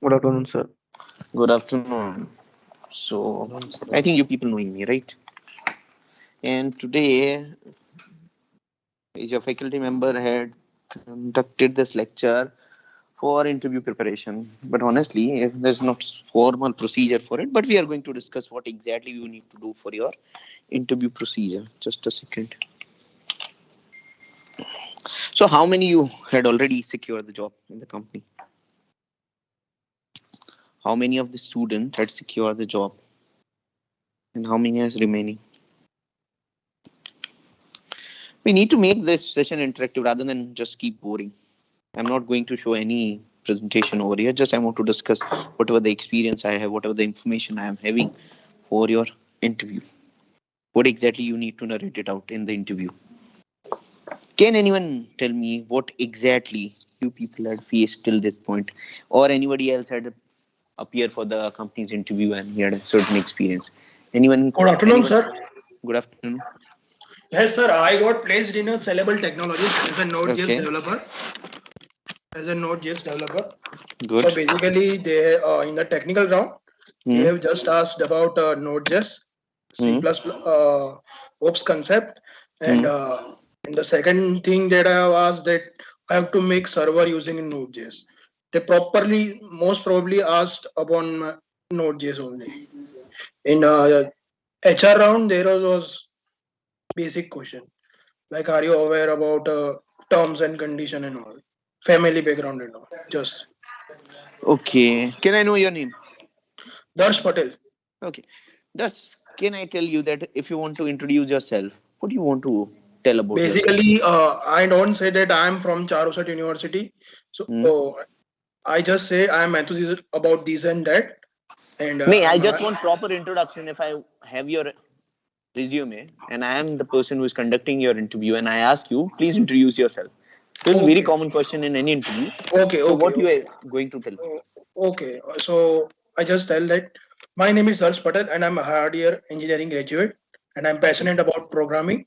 Good afternoon, sir. Good afternoon. So, Afternoon, I sir. think you people knowing me, right? And today, is your faculty member had conducted this lecture for interview preparation. But honestly, there's not formal procedure for it. But we are going to discuss what exactly you need to do for your interview procedure. Just a second. So, how many you had already secured the job in the company? How many of the students had secured the job, and how many is remaining? We need to make this session interactive rather than just keep boring. I'm not going to show any presentation over here. Just I want to discuss whatever the experience I have, whatever the information I am having for your interview. What exactly you need to narrate it out in the interview. Can anyone tell me what exactly you people had faced till this point, or anybody else had appeared for the company's interview and he had a certain experience? Anyone? Good afternoon, Anyone? sir. Good afternoon. Yes, sir. I got placed in a sellable technologies as a Node.js Okay. developer. As a Node.js developer. So Good. basically, they in the technical round, they Hmm. have just asked about Node.js, C++, Hmm. ops concept, and Hmm. and the second thing that I have asked that I have to make server using Node.js. They properly, most probably asked upon Node.js only. In HR round, there was basic question. Like, are you aware about terms and condition and all, family background and all? Just Okay. Can I know your name? Darsh Patel. Okay. Thus, can I tell you that if you want to introduce yourself, what do you want to tell about yourself? Basically, I don't say that I am from Charusat University. So Hmm? I just say I am enthusiastic about this and that. And No, I just want proper introduction. If I have your resume and I am the person who is conducting your interview and I ask you, please introduce yourself. This is a very okay, common question in any interview. okay, So, okay, what you okay. are going to tell? Okay. So I just tell that my name is Darsh Patel and I'm a hardware engineering graduate and I'm passionate about programming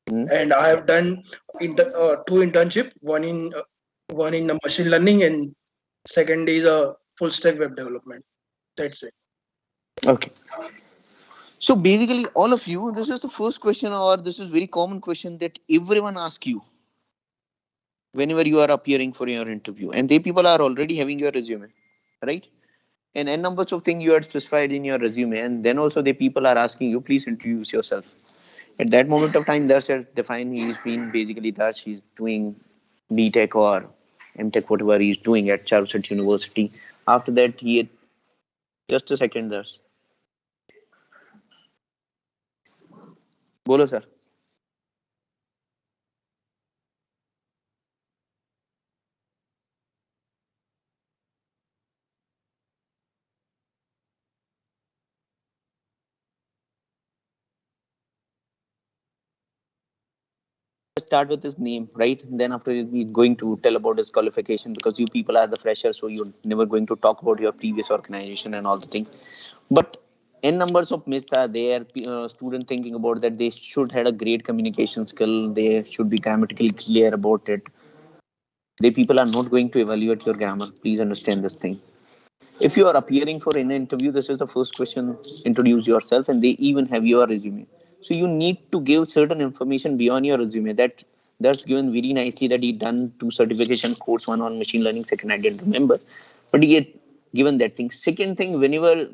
Hmm? and I have done two internship, one in machine learning and second is a full stack web development. That's it. Okay. So, basically, all of you, this is the first question, or this is very common question that everyone asks you whenever you are appearing for your interview, and they people are already having your resume, right? And n numbers of things you had specified in your resume, and then also the people are asking you, please introduce yourself. At that moment of time, Darsh has defined he's been basically Darsh, he's doing BTech or MTech, whatever he's doing at Charusat University. After that, he had just a second, Darsh. Bolo, sir. Start with his name, right? Then after he's going to tell about his qualification because you people are the freshers, so you're never going to talk about your previous organization and all the things. But n numbers of myths are there. Student thinking about that they should have a great communication skill. They should be grammatically clear about it. They people are not going to evaluate your grammar. Please understand this thing. If you are appearing for an interview, this is the first question. Introduce yourself, and they even have your resume. So you need to give certain information beyond your resume. That's given very nicely that he done two certification course, one on machine learning, second I didn't remember, but he get given that thing. Second thing, whenever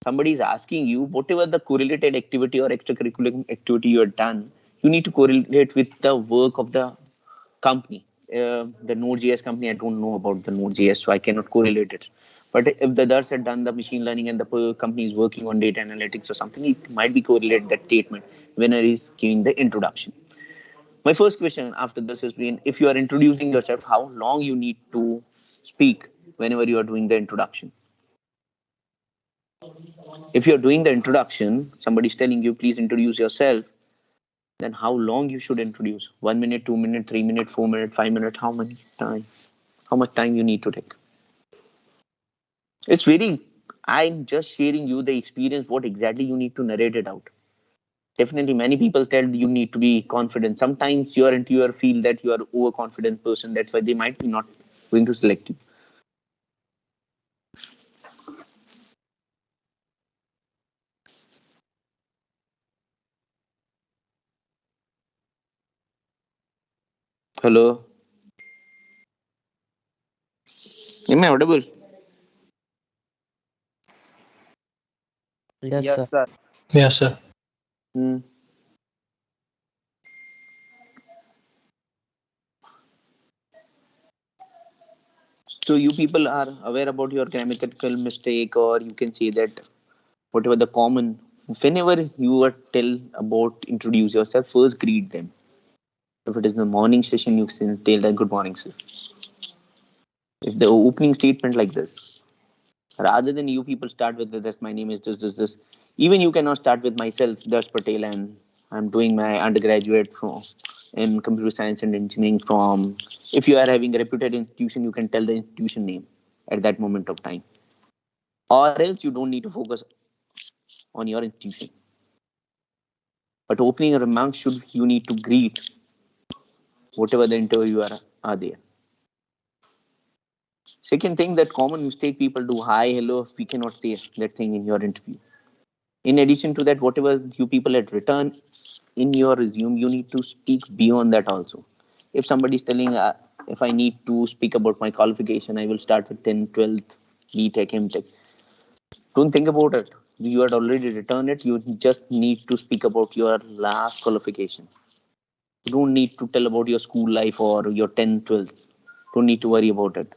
somebody is asking you whatever the correlated activity or extracurricular activity you have done, you need to correlate with the work of the company. The Node.js company, I don't know about the Node.js, so I cannot correlate it. But if the others had done the machine learning and the company is working on data analytics or something, it might be correlate that statement when I is giving the introduction. My first question after this has been if you are introducing yourself, how long you need to speak whenever you are doing the introduction. If you're doing the introduction, somebody's telling you, please introduce yourself, then how long you should introduce? 1 minute, 2 minute, 3 minute, 4 minute, 5 minute, how many time? How much time you need to take? It's very, I'm just sharing you the experience, what exactly you need to narrate it out. Definitely, many people tell you need to be confident. Sometimes you are into your feel that you are overconfident person. That's why they might be not going to select you. Hello, am I audible? Yes, Yes, sir. sir. Yes, sir. Hmm. So you people are aware about your grammatical mistake, or you can say that whatever the common. Whenever you are tell about introduce yourself, first greet them. If it is the morning session, you can tell them good morning, sir. If the opening statement like this, rather than you people start with this, my name is this. Even you cannot start with myself, Das Patel, and I'm doing my undergraduate from in computer science and engineering from. If you are having a reputed institution, you can tell the institution name at that moment of time, or else you don't need to focus on your institution. But opening remarks should you need to greet whatever the interviewer are there. Second thing that common mistake people do, hi, hello, we cannot say that thing in your interview. In addition to that, whatever you people had written in your resume, you need to speak beyond that also. If somebody is telling, if I need to speak about my qualification, I will start with 10th, 12th, BTech, MTech. Don't think about it. You had already written it. You just need to speak about your last qualification. You don't need to tell about your school life or your 10th, 12th. Don't need to worry about it.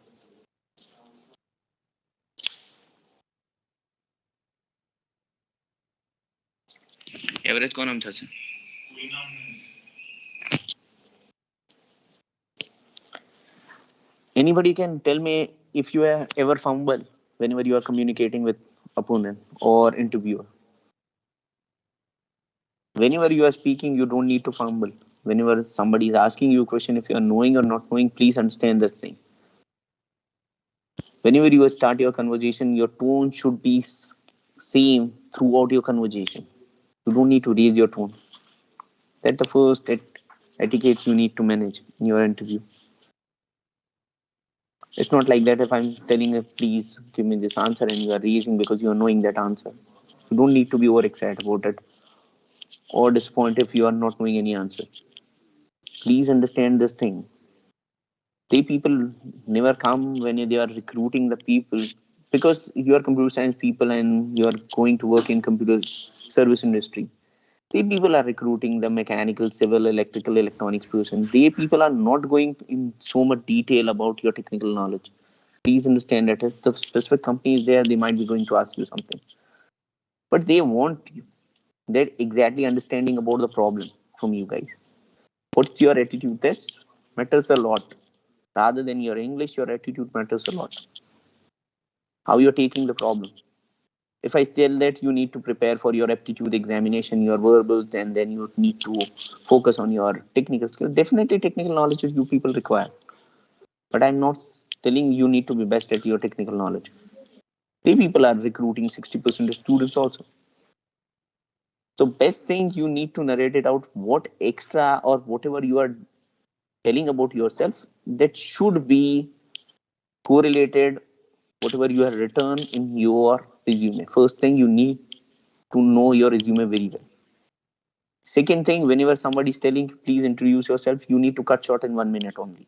Average कौन हम था? Anybody can tell me if you have ever fumble whenever you are communicating with opponent or interviewer. Whenever you are speaking, you don't need to fumble. Whenever somebody is asking you a question, if you are knowing or not knowing, please understand that thing. Whenever you start your conversation, your tone should be same throughout your conversation. You don't need to raise your tone. That's the first etiquette you need to manage in your interview. It's not like that if I'm telling you, please give me this answer and you are raising because you are knowing that answer. You don't need to be overexcited about it or disappointed if you are not knowing any answer. Please understand this thing. They people never come when they are recruiting the people because you are computer science people and you are going to work in computer service industry. They people are recruiting the mechanical, civil, electrical, electronics person. They people are not going in so much detail about your technical knowledge. Please understand that if the specific company is there, they might be going to ask you something, but they want you that exactly understanding about the problem from you guys. What's your attitude? This matters a lot. Rather than your English, your attitude matters a lot. How you're taking the problem. If I tell that you need to prepare for your aptitude examination, your verbal, and then you need to focus on your technical skill, definitely technical knowledge you people require. But I'm not telling you need to be best at your technical knowledge. They people are recruiting 60% of students also. So best thing you need to narrate it out what extra or whatever you are telling about yourself that should be correlated whatever you have written in your resume. First thing you need to know your resume very well. Second thing, whenever somebody is telling please introduce yourself, you need to cut short in 1 minute only.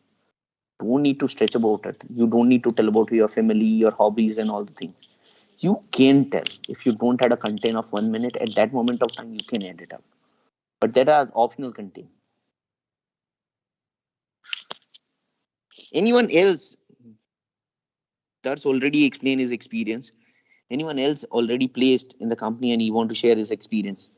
Don't need to stretch about it. You don't need to tell about your family, your hobbies, and all the things. You can tell if you don't have a content of 1 minute at that moment of time, you can add it up. But that are optional content. Anyone else that's already explained his experience? Anyone else already placed in the company and he want to share his experience?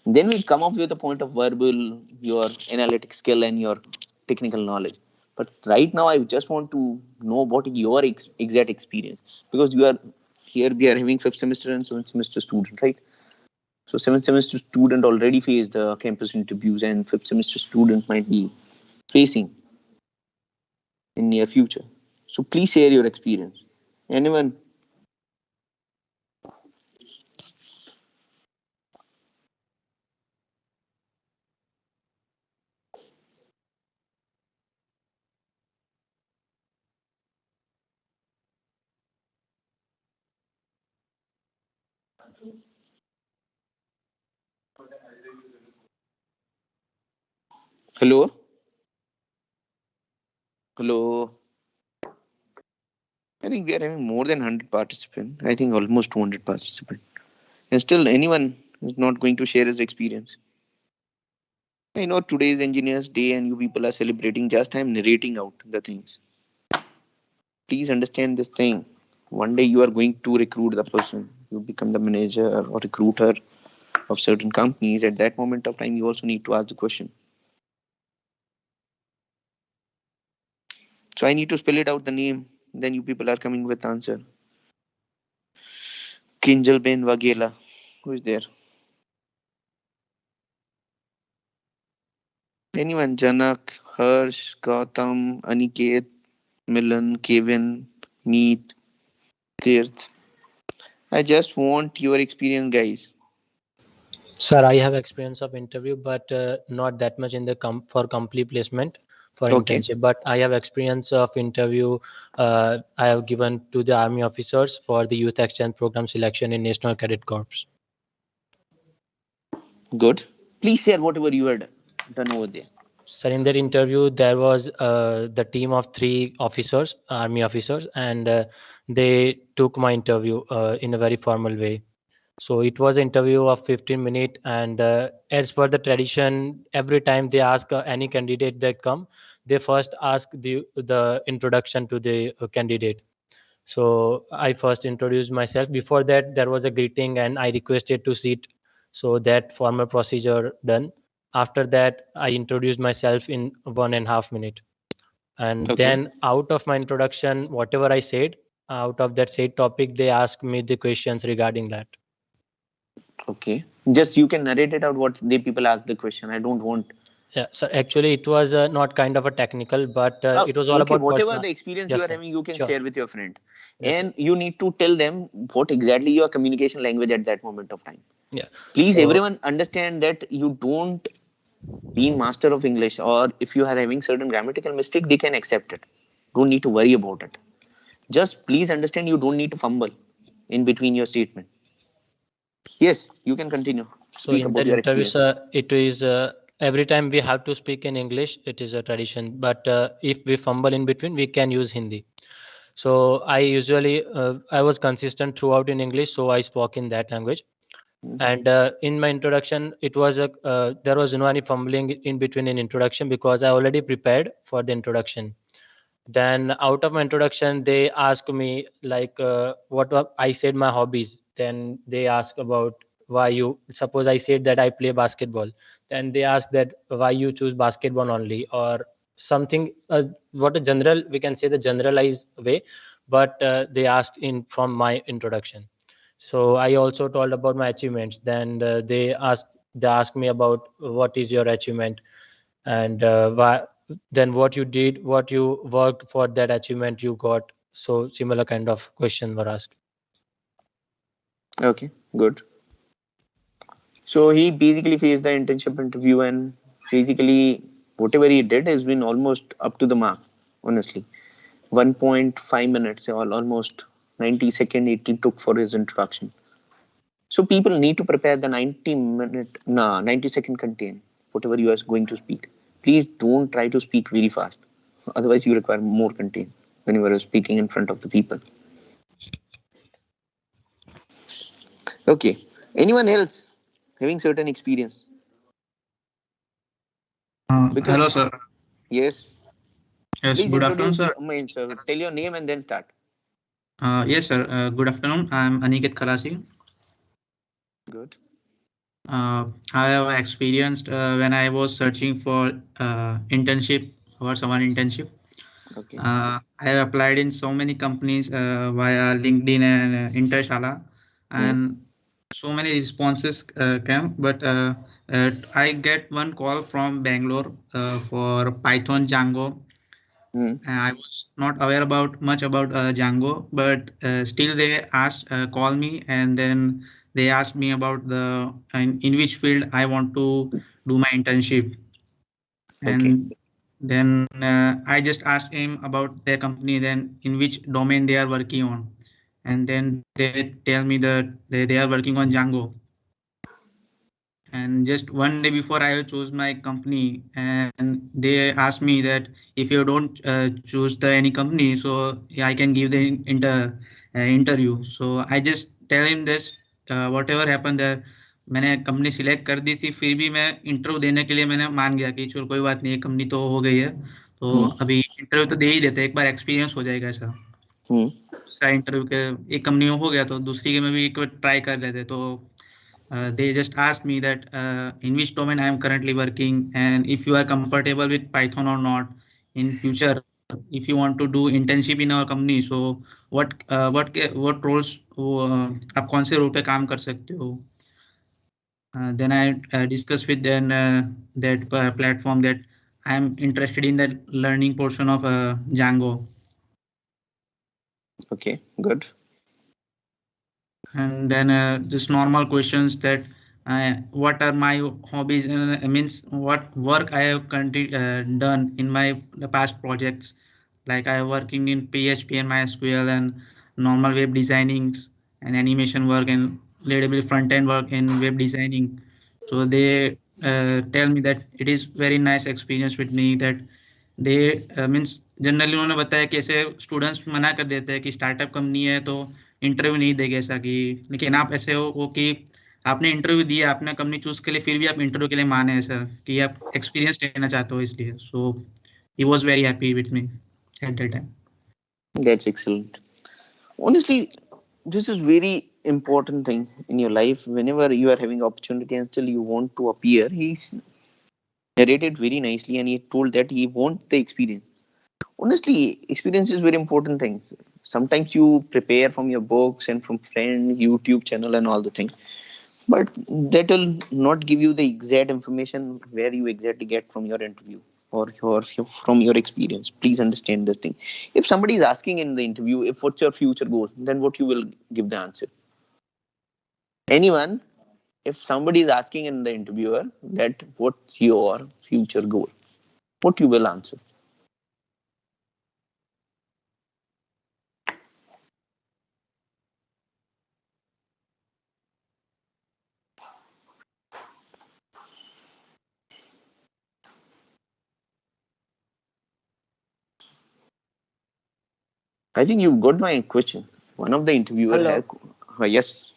Then we come up with a point of verbal, your analytic skill, and your technical knowledge. But right now, I just want to know what your exact experience, because you are here. We are having fifth semester and seventh semester student, right? So seventh semester student already faced the campus interviews, and fifth semester student might be facing in near future. So please share your experience. Anyone? Hello? Hello? I think we are having more than 100 participants. I think almost 200 participants. And still, anyone is not going to share his experience. I know today's Engineers Day and you people are celebrating. Just I'm narrating out the things. Please understand this thing. One day you are going to recruit the person. You become the manager or recruiter of certain companies. At that moment of time, you also need to ask the question. So I need to spell it out the name. Then you people are coming with answer. Kinjal Ben Wagela. Who is there? Anyone? Janak, Harsh, Gautam, Aniket, Milan, Kevin, Meet, Tirth. I just want your experience, guys. Sir, I have experience of interview, but not that much in the for complete placement for Okay, internship. But I have experience of interview. I have given to the army officers for the youth exchange program selection in National Cadet Corps. good. Please share whatever you had done over there. Sir, in that interview, there was the team of three officers, army officers, and they took my interview in a very formal way. So it was an interview of 15 minutes, and as per the tradition, every time they ask any candidate that come, they first ask the introduction to the candidate. So I first introduced myself. Before that, there was a greeting, and I requested to sit. So that formal procedure done. After that, I introduced myself in 1.5 minutes, and Okay, then out of my introduction, whatever I said, out of that said topic, they asked me the questions regarding that. okay. Just you can narrate it out what they people ask the question. I don't want. Yeah, so actually it was not kind of a technical, but Oh, it was all okay. about Whatever personal. the experience you Yes, are sir. having, you can Sure. share with your friend, Yes, sir. and you need to tell them what exactly your communication language at that moment of time. Yeah. Please, So everyone understand that you don't being master of English, or if you are having certain grammatical mistake, they can accept it. Don't need to worry about it. Just please understand you don't need to fumble in between your statement. Yes, you can continue. so Speak in about that your interview, experience. sir, it is every time we have to speak in English. It is a tradition, but if we fumble in between, we can use Hindi. So I usually I was consistent throughout in English, so I spoke in that language. Hmm. And in my introduction, it was a there was no any fumbling in between in introduction because I already prepared for the introduction. Then out of my introduction, they asked me like I said my hobbies. Then they asked about why you suppose I said that I play basketball. Then they asked that why you choose basketball only or something. What a general we can say the generalized way, but they asked in from my introduction. So I also told about my achievements. Then they asked me about what is your achievement and why then what you did, what you worked for that achievement you got. So similar kind of question were asked. Okay, good. So he basically faced the internship interview, and basically whatever he did has been almost up to the mark. Honestly, 1.5 minutes or almost 90 seconds it took for his introduction. So people need to prepare the 90-second content, whatever you are going to speak. Please don't try to speak very fast. Otherwise, you require more content when you are speaking in front of the people. Okay. Anyone else having certain experience? Hello, Because sir. yes, Yes, please good afternoon, introduce sir. your means. Tell your name and then start. Yes, sir. Good afternoon. I'm Aniket Khalasi. Good. I have experienced when I was searching for internship or someone internship. Okay. I have applied in so many companies via LinkedIn and Intershala, Hmm. and so many responses came. But I get one call from Bangalore for Python Django. Hmm. I was not aware about much about Django, but still they asked, call me, and then they asked me about in which field I want to do my internship, Okay. and then I just asked him about their company, then in which domain they are working on, and then they tell me that they are working on Django, And just one day before I chose my company, and they asked me that if you don't choose the any company, so yeah, I can give the interview. So I just tell him this, whatever happened there, मैंने company select कर दी थी, फिर भी मैं interview देने के लिए मैंने मान गया कि चलो कोई बात नहीं, कंपनी तो हो गई है, तो अभी इंटरव्यू तो दे ही देते, एक बार एक्सपीरियंस हो जाएगा ऐसा। दूसरा इंटरव्यू के एक कंपनी में हो गया तो दूसरी के में भी एक बार ट्राई कर लेते। तो they just asked me that in which domain I am currently working, and if you are comfortable with Python or not in future, if you want to do internship in our company, so what roles आप कौन से role पे काम कर सकते हो। Then I discussed with them that platform that I am interested in the learning portion of Django. Okay, good. And then just normal questions that what are my hobbies, and means what work I have done in my past projects, like I am working in PHP and MySQL and normal web designings and animation work and little bit front end work in web designing. So they tell me that it is very nice experience with me, that they means generally उन्होंने बताया कि ऐसे students मना कर देते हैं कि startup company है तो इंटरव्यू नहीं देगा ऐसा, कि लेकिन आप ऐसे हो कि आपने इंटरव्यू दिया, आपने कंपनी चूज के लिए, फिर भी आप इंटरव्यू के लिए माने ऐसा कि आप एक्सपीरियंस लेना चाहते हो, इसलिए so he was very happy with me at that time. That's excellent. Honestly, this is very important thing in your life. Whenever you are having opportunity and still you want to appear, he's narrated very nicely, and he told that he want the experience. Honestly, experience is very important thing. Sometimes you prepare from your books and from friend YouTube channel and all the things, but that will not give you the exact information where you exactly get from your interview or from your experience. Please understand this thing. If somebody is asking in the interview, if what's your future goals, then what you will give the answer? Anyone, if somebody is asking in the interviewer that what's your future goal, what you will answer? I think you got my question. One of the interviewer Hello. had, yes.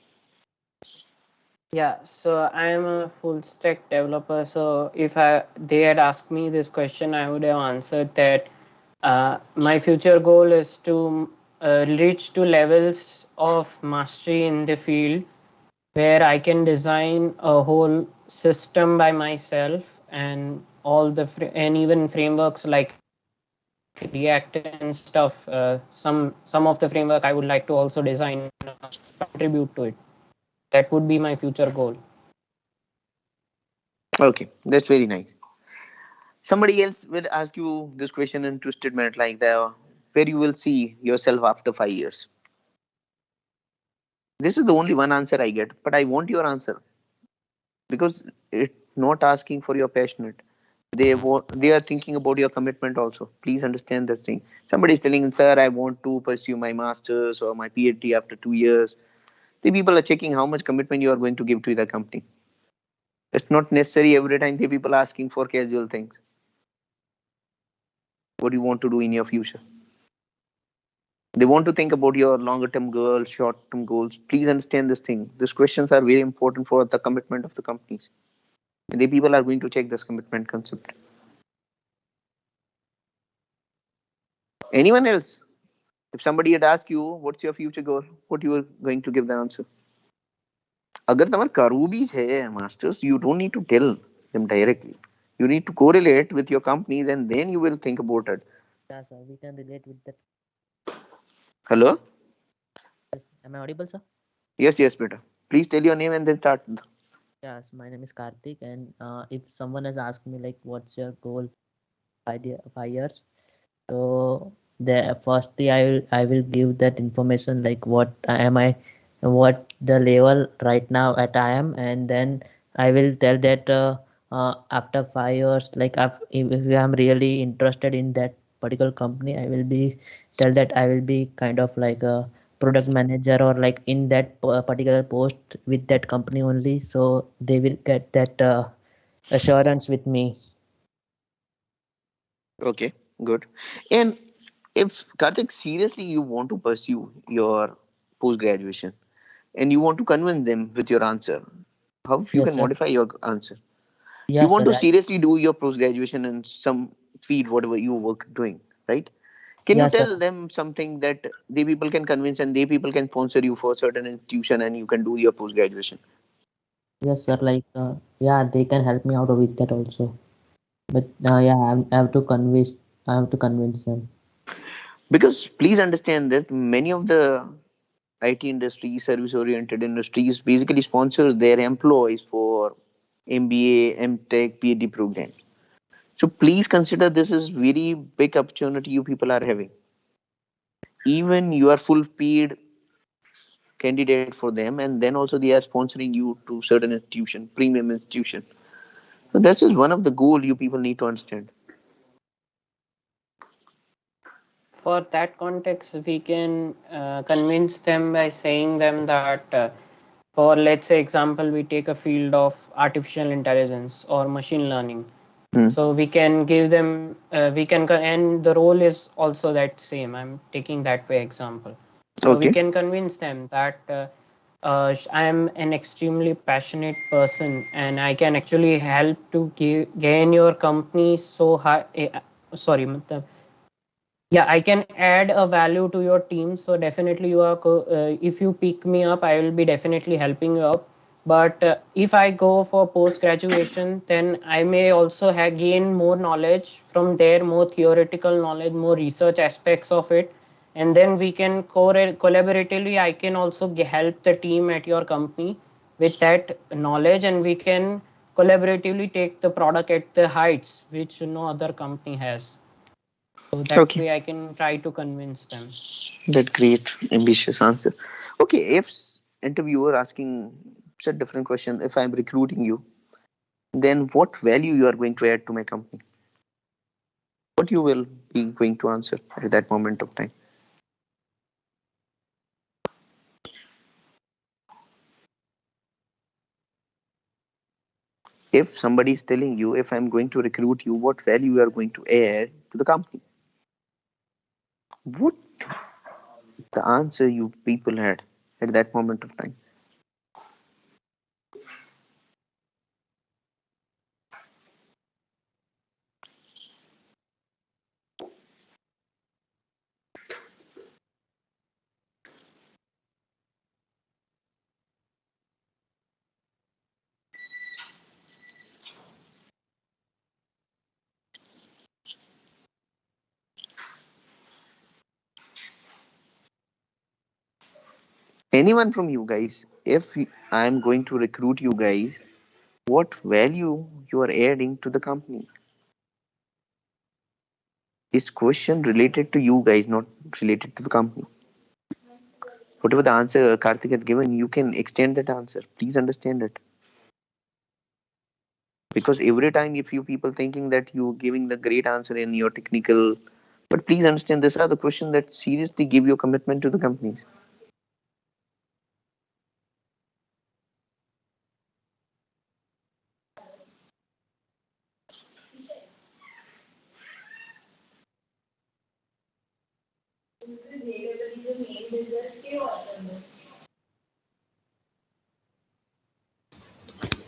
Yeah, so I am a full stack developer. So if they had asked me this question, I would have answered that my future goal is to reach to levels of mastery in the field where I can design a whole system by myself, and all the and even frameworks like React and stuff. Some of the framework I would like to also design, contribute to it. That would be my future goal. Okay, that's very nice. Somebody else will ask you this question in twisted manner, like the where you will see yourself after 5 years. This is the only one answer I get, but I want your answer because it's not asking for your passionate. They are thinking about your commitment also. Please understand this thing. Somebody is telling, sir, I want to pursue my masters or my PhD after 2 years. The people are checking how much commitment you are going to give to the company. It's not necessary every time the people asking for casual things. What do you want to do in your future? They want to think about your longer term goals, short term goals. Please understand this thing. These questions are very important for the commitment of the companies. And the people are going to check this commitment concept. Anyone else? If somebody had asked you, what's your future goal? What you are going to give the answer? अगर तुम्हारे करूबीज है masters, you don't need to tell them directly. You need to correlate with your companies, and then you will think about it. Yeah, sir, we can relate with that. Hello? Yes. Am I audible, sir? Yes, beta. Please tell your name and then start. Yes, my name is Karthik, and if someone has asked me like, what's your goal 5 years? So firstly, I will give that information like what what the level right now at I am, and then I will tell that after 5 years, like if I'm really interested in that particular company, I will be tell that I will be kind of like product manager or like in that particular post with that company only, so they will get that assurance with me. Okay, good. And if Karthik, seriously you want to pursue your post graduation and you want to convince them with your answer, how you Yes can sir. modify your answer? You Yes want sir. to seriously do your post graduation and some feed whatever you work doing, right? Can you Yes sir. tell them something that they people can convince and they people can sponsor you for certain institution and you can do your post graduation? Yes sir, like yeah, they can help me out with that also, but yeah, I have to convince them. Because please understand that many of the IT industry, service oriented industries basically sponsors their employees for MBA, MTech, PhD programs. So please consider this is very big opportunity you people are having. Even you are full paid candidate for them, and then also they are sponsoring you to certain institution, premium institution. So this is one of the goal you people need to understand. For that context, we can convince them by saying them that for, let's say example, we take a field of artificial intelligence or machine learning. Hmm. So we can give them and the role is also that same. I'm taking that way example. So we Okay. can convince them that I am an extremely passionate person and I can actually help to gain your company so high. Sorry, matlab, yeah, I can add a value to your team. So definitely you are if you pick me up, I will be definitely helping you up. But if I go for post graduation, then I may also gain more knowledge from there, more theoretical knowledge, more research aspects of it. And then we can collaboratively, I can also help the team at your company with that knowledge, and we can collaboratively take the product at the heights which no other company has. So that Okay. way I can try to convince them. That great ambitious answer. Okay, if interviewer asking such different question, if I'm recruiting you, then what value you are going to add to my company? What you will be going to answer at that moment of time? If somebody is telling you, if I'm going to recruit you, what value you are going to add to the company? What the answer you people had at that moment of time? Anyone from you guys, if I'm going to recruit you guys, what value you are adding to the company? Is question related to you guys, not related to the company. Whatever the answer Karthik had given, you can extend that answer. Please understand it. Because every time if you people thinking that you giving the great answer in your technical, but please understand these are the questions that seriously give your commitment to the companies.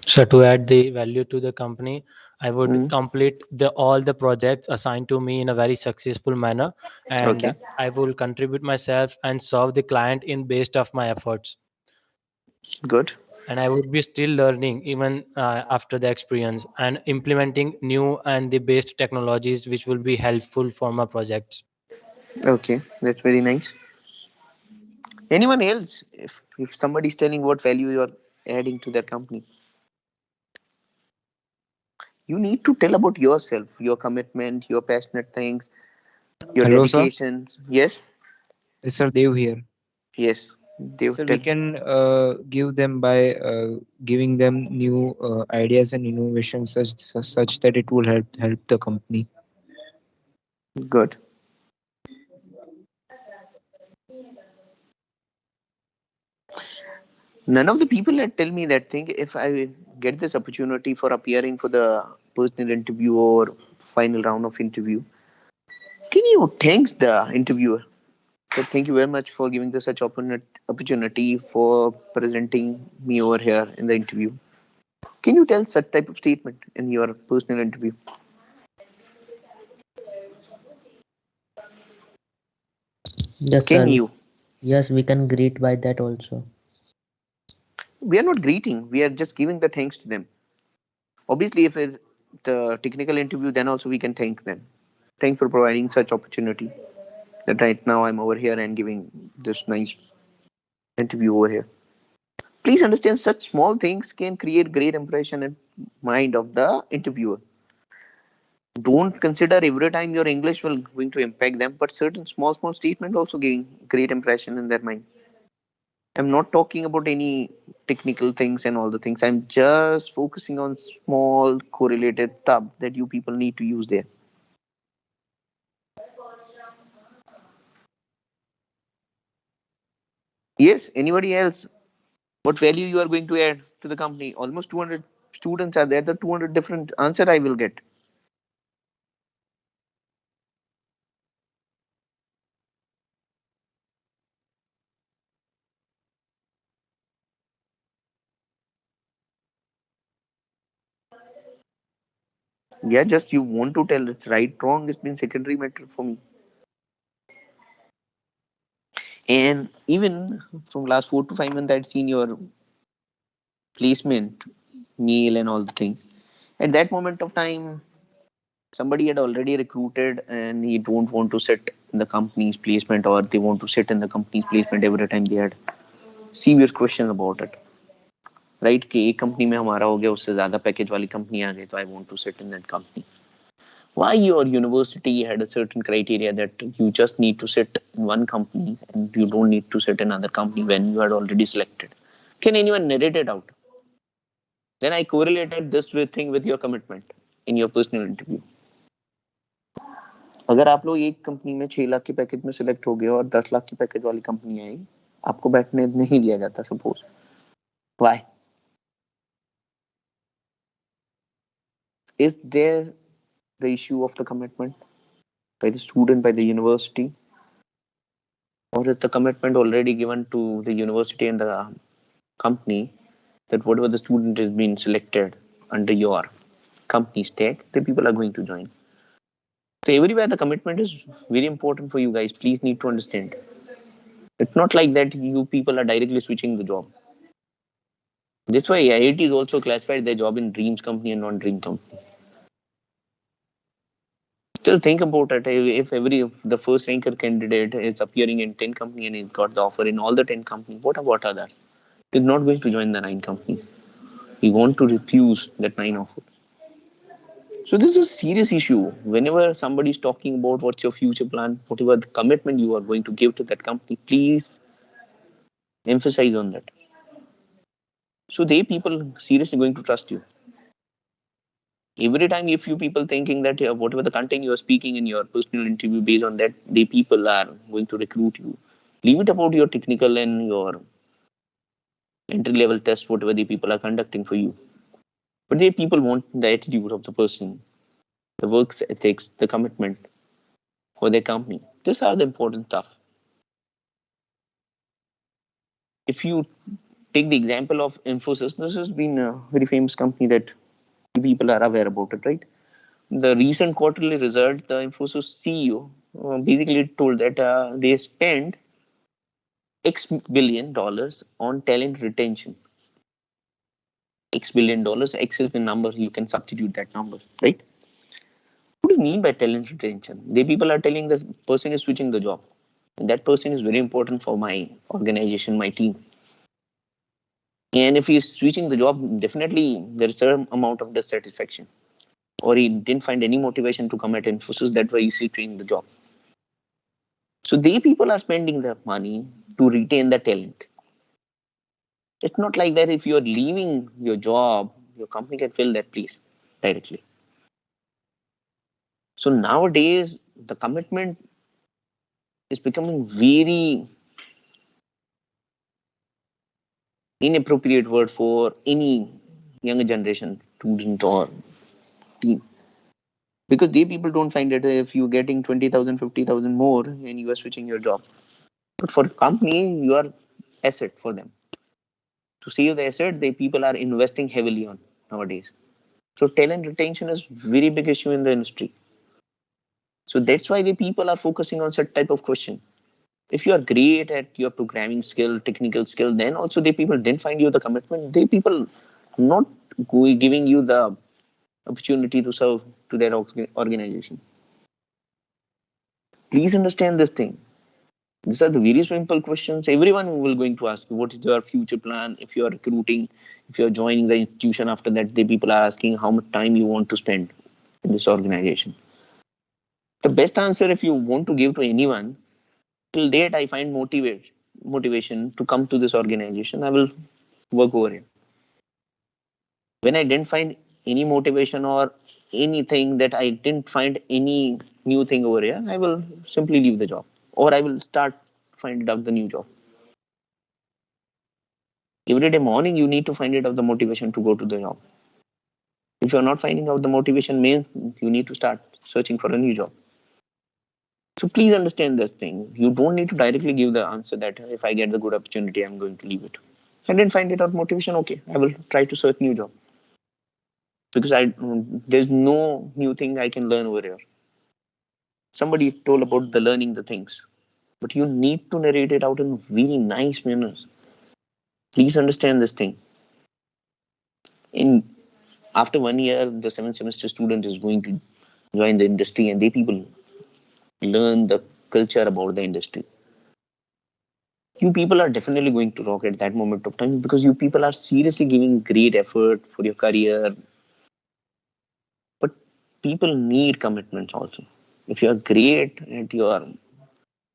So to add the value to the company, I would Mm. complete all the projects assigned to me in a very successful manner, and Okay, I will contribute myself and serve the client in based of my efforts. good. And I would be still learning even after the experience and implementing new and the best technologies which will be helpful for my projects. Okay, that's very nice. Anyone else? If somebody's telling what value you're adding to their company, you need to tell about yourself, your commitment, your passionate things, your Hello, sir. dedications. Yes, Yes, sir. Dev here. yes. They Sir, we tell. can give them by giving them new ideas and innovations such that it will help the company. Good. None of the people that tell me that thing, if I get this opportunity for appearing for the personal interview or final round of interview, can you thank the interviewer? So thank you very much for giving this such opportunity for presenting me over here in the interview. Can you tell such type of statement in your personal interview? Yes, Can sir. you? Yes, we can greet by that also. We are not greeting. We are just giving the thanks to them. Obviously, if it's the technical interview, then also we can thank them. Thanks for providing such opportunity. That right now I'm over here and giving this nice interview over here. Please understand, such small things can create great impression in mind of the interviewer. Don't consider every time your English will going to impact them, but certain small statement also giving great impression in their mind. I'm not talking about any technical things and all the things. I'm just focusing on small correlated stuff that you people need to use there. Yes, anybody else? What value you are going to add to the company? Almost 200 students are there. The 200 different answer I will get. Yeah, just you want to tell it's right, wrong. It's been secondary matter for me. And even from last 4 to 5 months, I'd seen your placement, mail, and all the things. At that moment of time, somebody had already recruited, and he don't want to sit in the company's placement, or they want to sit in the company's placement every time they had serious questions about it. Right कि एक company में हमारा हो गया उससे ज्यादा package वाली company आ गई तो I want to sit in that company why your university had a certain criteria that you just need to sit in one company and you don't need to sit in another company when you had already selected? Can anyone narrate it out? Then I correlated this with thing with your commitment in your personal interview. अगर आप लोग एक company में 6 लाख के package में select हो गए और 10 लाख की पैकेज वाली कंपनी आई, आपको बैठने नहीं दिया जाता suppose, why? Is there the issue of the commitment by the student, by the university, or is the commitment already given to the university and the company that whatever the student is being selected under your company's tag, the people are going to join? So everywhere the commitment is very important for you guys. Please need to understand. It's not like that you people are directly switching the job. That's why IIT is also classified their job in dreams company and non-dream company. Just think about it. If the first ranker candidate is appearing in 10 company and he's got the offer in all the 10 companies, what about others? He's not going to join the 9 companies. We want to refuse that 9 offer. So this is a serious issue. Whenever somebody is talking about what's your future plan, whatever the commitment you are going to give to that company, please emphasize on that. So they people seriously going to trust you. Every time if you people thinking that whatever the content you are speaking in your personal interview based on that, they people are going to recruit you. Leave it about your technical and your entry level test, whatever the people are conducting for you. But they people want the attitude of the person, the work ethics, the commitment for their company. These are the important stuff. If you take the example of Infosys, this has been a very famous company that people are aware about it, right? The recent quarterly result, the Infosys CEO basically told that they spent X billion dollars on talent retention. X billion dollars, X is the number, you can substitute that number, right? What do you mean by talent retention? The people are telling this person is switching the job. That person is very important for my organization, my team. And if he's switching the job, definitely there is some amount of dissatisfaction. Or he didn't find any motivation to come at Infosys, that's why he's switching the job. So they people are spending their money to retain the talent. It's not like that if you're leaving your job, your company can fill that place directly. So nowadays, the commitment is becoming very inappropriate word for any younger generation student or teen, because they people don't find it if you're getting 20,000, 50,000 more and you are switching your job. But for a company, you are asset for them. To save the asset, they people are investing heavily on nowadays. So talent retention is very big issue in the industry. So that's why the people are focusing on such type of question. If you are great at your programming skill, technical skill, then also the people didn't find you the commitment. They people not giving you the opportunity to serve to their organization. Please understand this thing. These are the very simple questions everyone will going to ask you. What is your future plan? If you are recruiting, if you are joining the institution, after that, the people are asking how much time you want to spend in this organization. The best answer if you want to give to anyone, till date I find motivation to come to this organization, I will work over here. When I didn't find any motivation or anything, that I didn't find any new thing over here, I will simply leave the job or I will start finding out the new job. Every day morning you need to find it out the motivation to go to the job. If you're not finding out the motivation, means you need to start searching for a new job. So please understand this thing. You don't need to directly give the answer that if I get the good opportunity, I'm going to leave it. If I didn't find it out motivation, okay, I will try to search new job. Because there's no new thing I can learn over here. Somebody told about the learning the things, but you need to narrate it out in very nice manners. Please understand this thing. In after 1 year, the 7th semester student is going to join the industry, and they people learn the culture about the industry. You people are definitely going to rock at that moment of time because you people are seriously giving great effort for your career. But people need commitments also. If you are great at your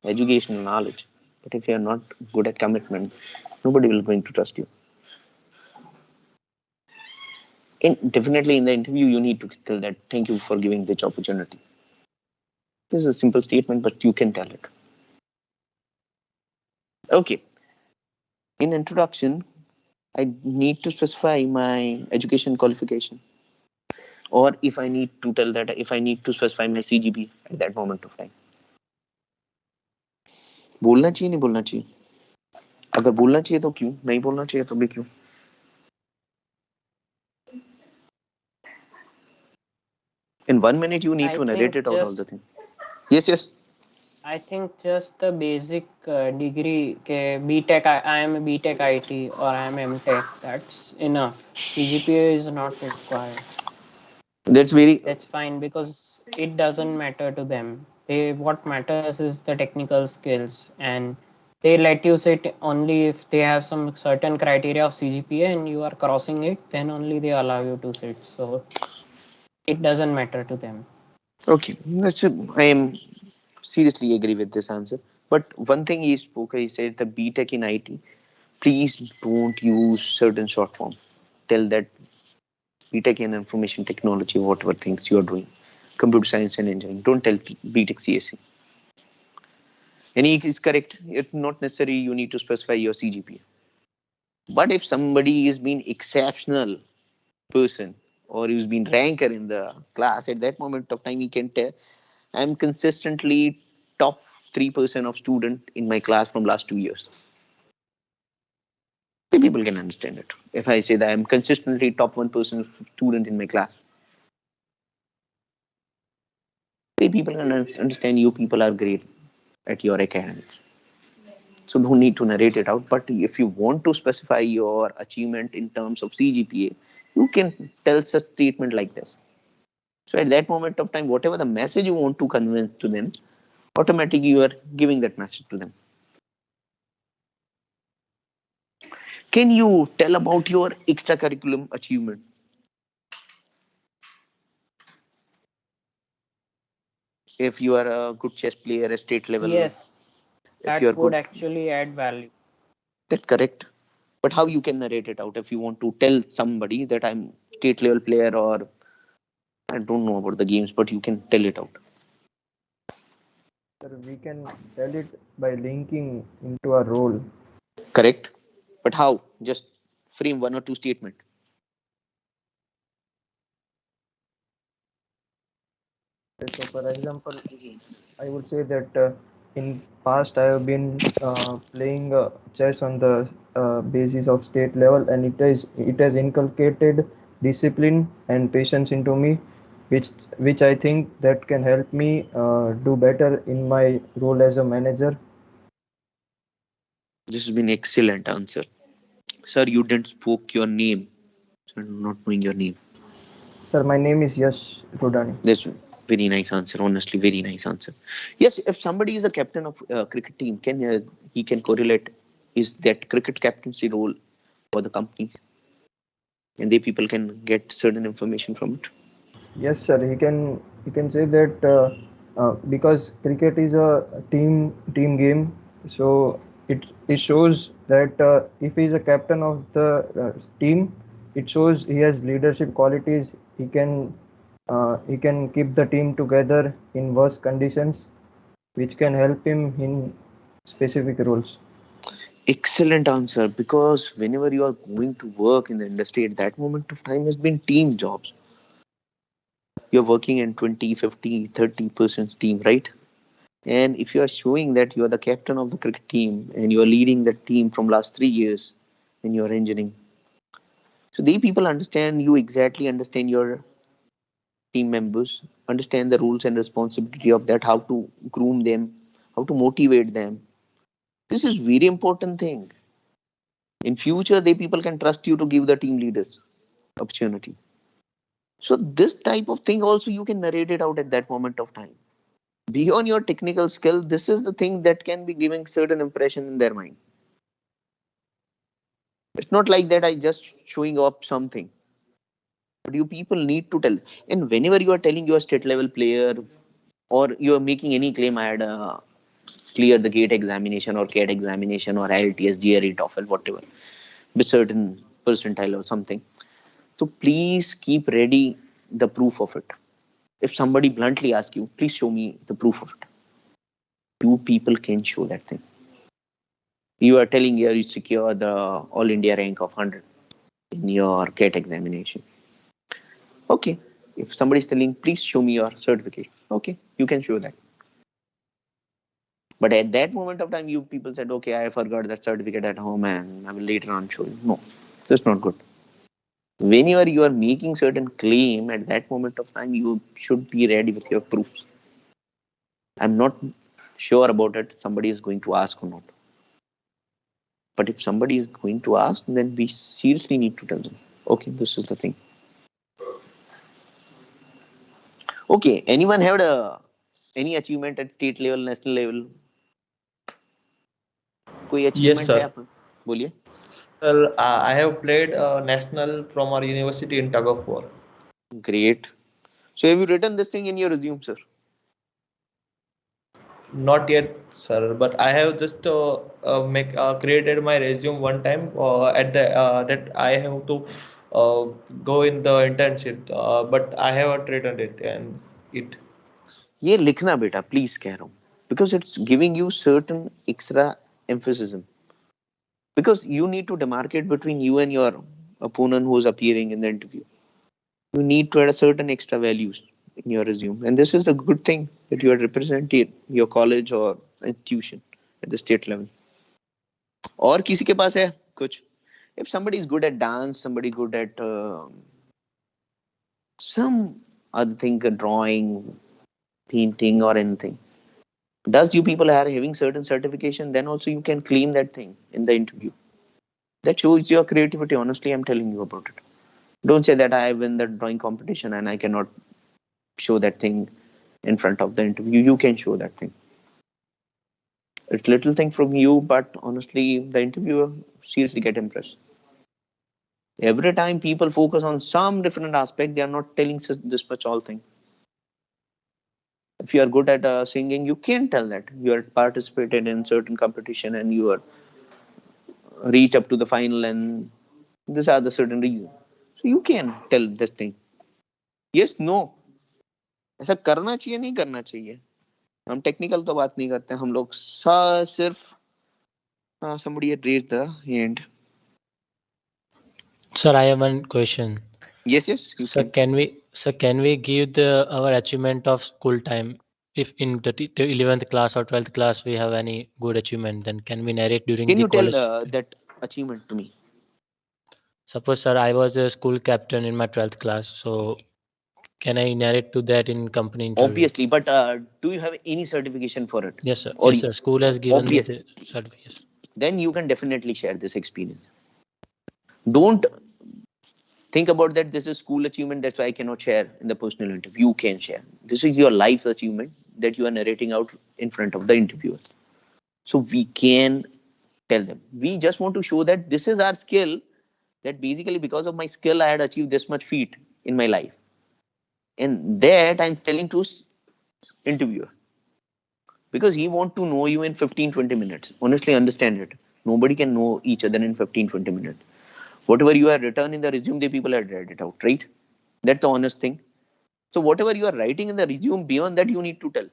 educational knowledge, but if you are not good at commitment, nobody will going to trust you. And definitely in the interview, you need to tell that thank you for giving this opportunity. This is a simple statement, but you can tell it. Okay. In introduction, I need to specify my education qualification, or if I need to tell that if I need to specify my CGP at that moment of time. बोलना चाहिए नहीं बोलना चाहिए? अगर बोलना चाहिए तो क्यों? नहीं बोलना चाहिए तो भी क्यों? In 1 minute, you need I to narrate think it out all the just thing. Yes, yes. I think just the basic degree ke BTech I am a BTech IT or I am MTech, that's enough. CGPA is not required. That's very That's fine because it doesn't matter to them. What matters is the technical skills, and they let you sit only if they have some certain criteria of CGPA and you are crossing it, then only they allow you to sit. So it doesn't matter to them. okay. I am seriously agree with this answer. But one thing he spoke, he said the BTech in IT, please don't use certain short form. Tell that BTech in information technology, whatever things you are doing, computer science and engineering. Don't tell BTech CSC. And he is correct. If not necessary, you need to specify your CGPA. But if somebody is being exceptional person or he's been ranker in the class, at that moment of time, he can tell I'm consistently top 3% of student in my class from last 2 years. The people can understand it. If I say that I'm consistently top 1% student in my class, the people can understand you people are great at your academics. So don't need to narrate it out. But if you want to specify your achievement in terms of CGPA, you can tell such statement like this. So at that moment of time, whatever the message you want to convey to them, automatically you are giving that message to them. Can you tell about your extracurriculum achievement? If you are a good chess player at state level, Yes, if you that are would good, actually add value. that's correct. But how you can narrate it out if you want to tell somebody that I'm state level player or I don't know about the games, but you can tell it out. Sir, we can tell it by linking into a role. Correct. But how? Just frame 1 or 2 statement. So, for example, I would say that in past I have been playing chess on the basis of state level, and it has inculcated discipline and patience into me, which I think that can help me do better in my role as a manager. This has been excellent answer. Sir, you didn't spoke your name. Sir, not knowing your name. Sir, my name is Yash Rudani. That's very nice answer. Honestly, very nice answer. Yes, if somebody is a captain of cricket team, can he can correlate is that cricket captaincy role for the company, and they people can get certain information from it. Yes, sir. He can say that because cricket is a team game, so it shows that if he is a captain of the team, it shows he has leadership qualities. He can keep the team together in worse conditions, which can help him in specific roles. Excellent answer, because whenever you are going to work in the industry at that moment of time has been team jobs. You're working in 20, 50, 30% team, right? And if you are showing that you are the captain of the cricket team and you are leading the team from last 3 years and you are engineering, so they people understand you exactly, understand your team members, understand the rules and responsibility of that, how to groom them, how to motivate them. This is very important thing. In future, they people can trust you to give the team leaders opportunity. So this type of thing also you can narrate it out at that moment of time. Beyond your technical skill, this is the thing that can be giving certain impression in their mind. It's not like that I just showing up something, but you people need to tell. And whenever you are telling you are state level player or you are making any claim, I had clear the gate examination or CAT examination or IELTS, GRE, TOEFL, whatever, with certain percentile or something. So please keep ready the proof of it. If somebody bluntly asks you, please show me the proof of it. You people can show that thing. You are telling you secure the All India rank of 100 in your CAT examination. Okay. If somebody is telling, please show me your certificate. Okay, you can show that. But at that moment of time, you people said, okay, I forgot that certificate at home and I will later on show you. No, that's not good. Whenever you are making certain claim at that moment of time, you should be ready with your proofs. I'm not sure about it, somebody is going to ask or not. But if somebody is going to ask, then we seriously need to tell them, okay, this is the thing. Okay, anyone had any achievement at state level, national level? कोई Yes, achievement है sir. आप बोलिए. Well, I have played national from our university in tug of war. Great. So have you written this thing in your resume, sir? Not yet, sir, but I have just make created my resume one time at the that I have to uh, go in the internship, but I haven't written it and it. ये लिखना बेटा, please कह रहा हूँ, because it's giving you certain extra emphasis. Because you need to demarcate between you and your opponent who is appearing in the interview. You need to add a certain extra values in your resume, and this is a good thing that you are representing your college or institution at the state level. और किसी के पास है कुछ? If somebody is good at dance, somebody good at some other thing, drawing, painting, or anything. Does you people are having certain certification? Then also you can claim that thing in the interview. That shows your creativity. Honestly, I'm telling you about it. Don't say that I win the drawing competition and I cannot show that thing in front of the interview. You can show that thing. It's little thing from you, but honestly, the interviewer seriously get impressed. Every time people focus on some different aspect, they are not telling this much all thing. If you are good at singing, you can tell that you are participated in certain competition and you are reach up to the final, and these are the certain reasons. So you can tell this thing. Yes, no. ऐसा करना चाहिए, नहीं करना चाहिए. हम technical तो बात नहीं करते, हम लोग सिर्फ somebody had raised the hand. Sir, I have one question. Yes, you can. Can we give our achievement of school time? If in the 11th class or 12th class we have any good achievement, then can we narrate during Can the you tell college? that achievement to me? Suppose, sir, I was a school captain in my 12th class, so can I narrate to that in company interview? Obviously, but do you have any certification for it? Yes, sir. Or Yes, sir. School has given me the obvious, certificate. then you can definitely share this experience. Don't think about that this is school achievement, that's why I cannot share in the personal interview. You can share. This is your life's achievement that you are narrating out in front of the interviewer. So we can tell them. We just want to show that this is our skill, that basically because of my skill I had achieved this much feat in my life. And that I'm telling to interviewer because he want to know you in 15-20 minutes. Honestly, understand it. Nobody can know each other in 15-20 minutes. Whatever you have written in the resume, the people have read it out, right? That's the honest thing. So whatever you are writing in the resume, beyond that, you need to tell.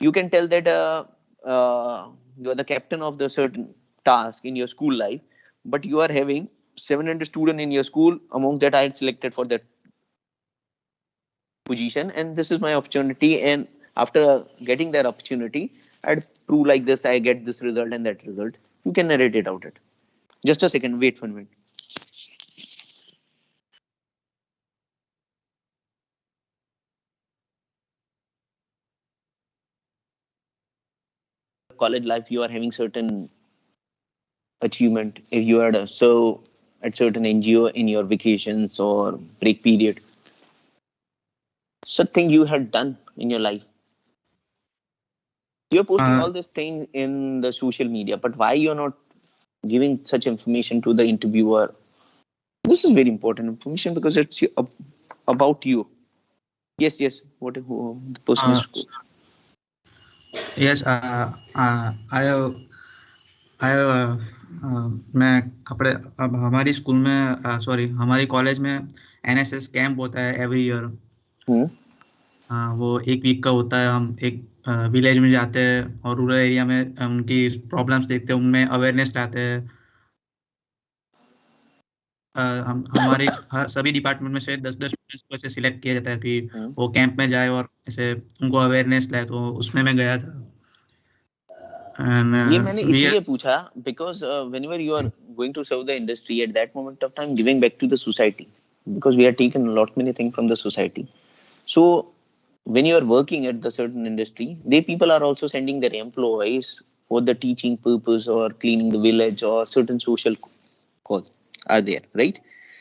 You can tell that you are the captain of the certain task in your school life, but you are having 700 students in your school. Among that, I had selected for that position, and this is my opportunity. And after getting that opportunity, I'd prove like this. I get this result and that result. You can narrate it out. It. Just a second. Wait for a minute. College life, you are having certain achievement. If you had so at certain NGO in your vacations or break period, such thing you had done in your life. You're posting Uh, all these things in the social media, but why you're not giving such information to the interviewer? This is very important information because it's about you. Yes. What who, the person uh, is? yes, I have, मैं अपने अब हमारी school में sorry हमारी college में NSS camp होता है every year. Hmm? वो एक वीक का होता है। हम एक विलेज में जाते हैं और रूरल एरिया में उनकी प्रॉब्लम्स देखते हैं, उनमें अवेयरनेस लाते हैं। हम हमारे सभी डिपार्टमेंट में से 10-10 स्टूडेंट्स को ऐसे सिलेक्ट किया जाता है कि Hmm? वो कैंप में जाए और ऐसे उनको अवेयरनेस लाए, तो उसमें मैं गया था। ये एंड मैंने वी इसलिए पूछा because whenever you are going to serve the industry at that moment of time, giving back to the society, because we are taken a lot many things from the society. So when you are working at the certain industry, they people are also sending their employees for the teaching purpose or cleaning the village or certain social cause are there, right?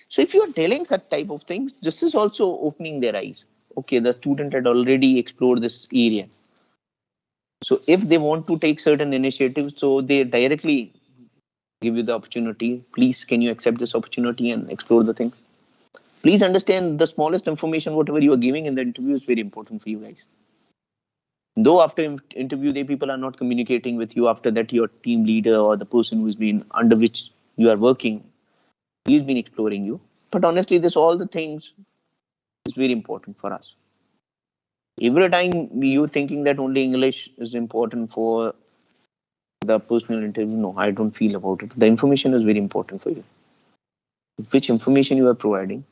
So if you are telling such type of things, this is also opening their eyes. Okay, the student had already explored this area. So if they want to take certain initiatives, so they directly give you the opportunity. Please, can you accept this opportunity and explore the things? Please understand the smallest information, whatever you are giving in the interview, is very important for you guys. Though after interview, the people are not communicating with you. After that, your team leader or the person who's been under which you are working, he's been exploring you. But honestly, this all the things is very important for us. Every time you thinking that only English is important for the personal interview, no, I don't feel about it. The information is very important for you. Which information you are providing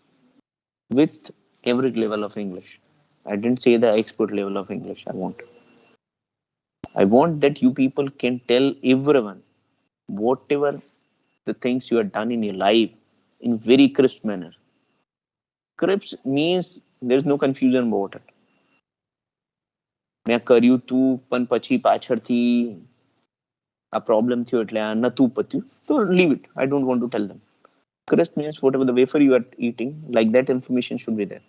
with every level of English. I didn't say the expert level of English. I want that you people can tell everyone whatever the things you have done in your life in very crisp manner. Crisp means there is no confusion about it. મેં કર્યું તું પણ પછી પાછળથી આ problem થયો એટલે આ નતું પત્યું તો leave it. I don't want to tell them. Crisp means whatever the wafer you are eating, like that information should be there.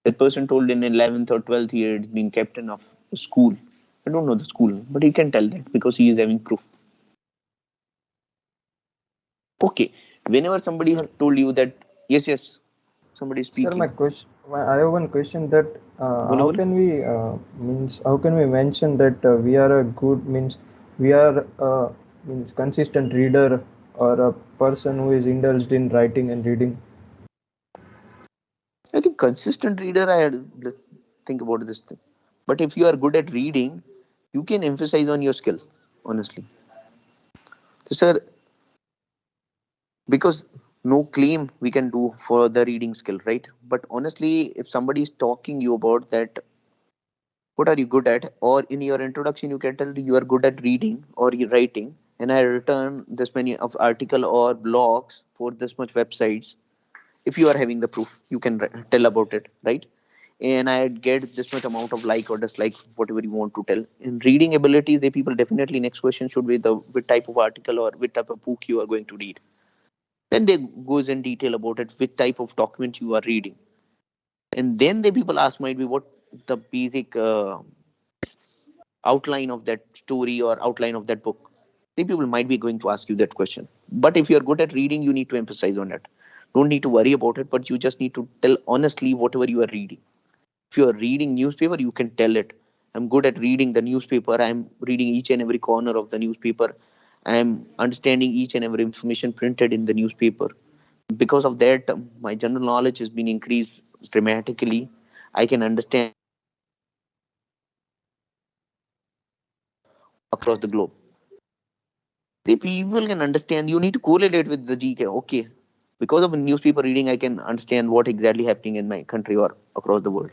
That person told in 11th or 12th year it's being captain of a school. I don't know the school, but he can tell that because he is having proof. Okay, whenever somebody has told you that, yes, somebody is Sir, my speaking. question, I have one question that Bolo, how bolo. can we how can we mention that we are a good means we are means consistent reader or a person who is indulged in writing and reading? I think consistent reader, I had think about this thing. But if you are good at reading, you can emphasize on your skill, honestly. So, sir, because no claim we can do for the reading skill, right? But honestly, if somebody is talking you about that, what are you good at, or in your introduction you can tell you are good at reading or you writing, and I return this many of article or blogs for this much websites. If you are having the proof, you can tell about it, right? And I get this much amount of like or dislike, whatever you want to tell. In reading abilities, the people definitely next question should be the which type of article or which type of book you are going to read. Then they goes in detail about it, which type of document you are reading, and then the people ask might be what the basic outline of that story or outline of that book. The people might be going to ask you that question. But if you're good at reading, you need to emphasize on it. Don't need to worry about it, but you just need to tell honestly whatever you are reading. If you are reading newspaper, you can tell it. I'm good at reading the newspaper. I'm reading each and every corner of the newspaper. I'm understanding each and every information printed in the newspaper. Because of that, my general knowledge has been increased dramatically. I can understand across the globe. The people can understand. You need to correlate it with the GK. Okay, because of a newspaper reading, I can understand what exactly happening in my country or across the world.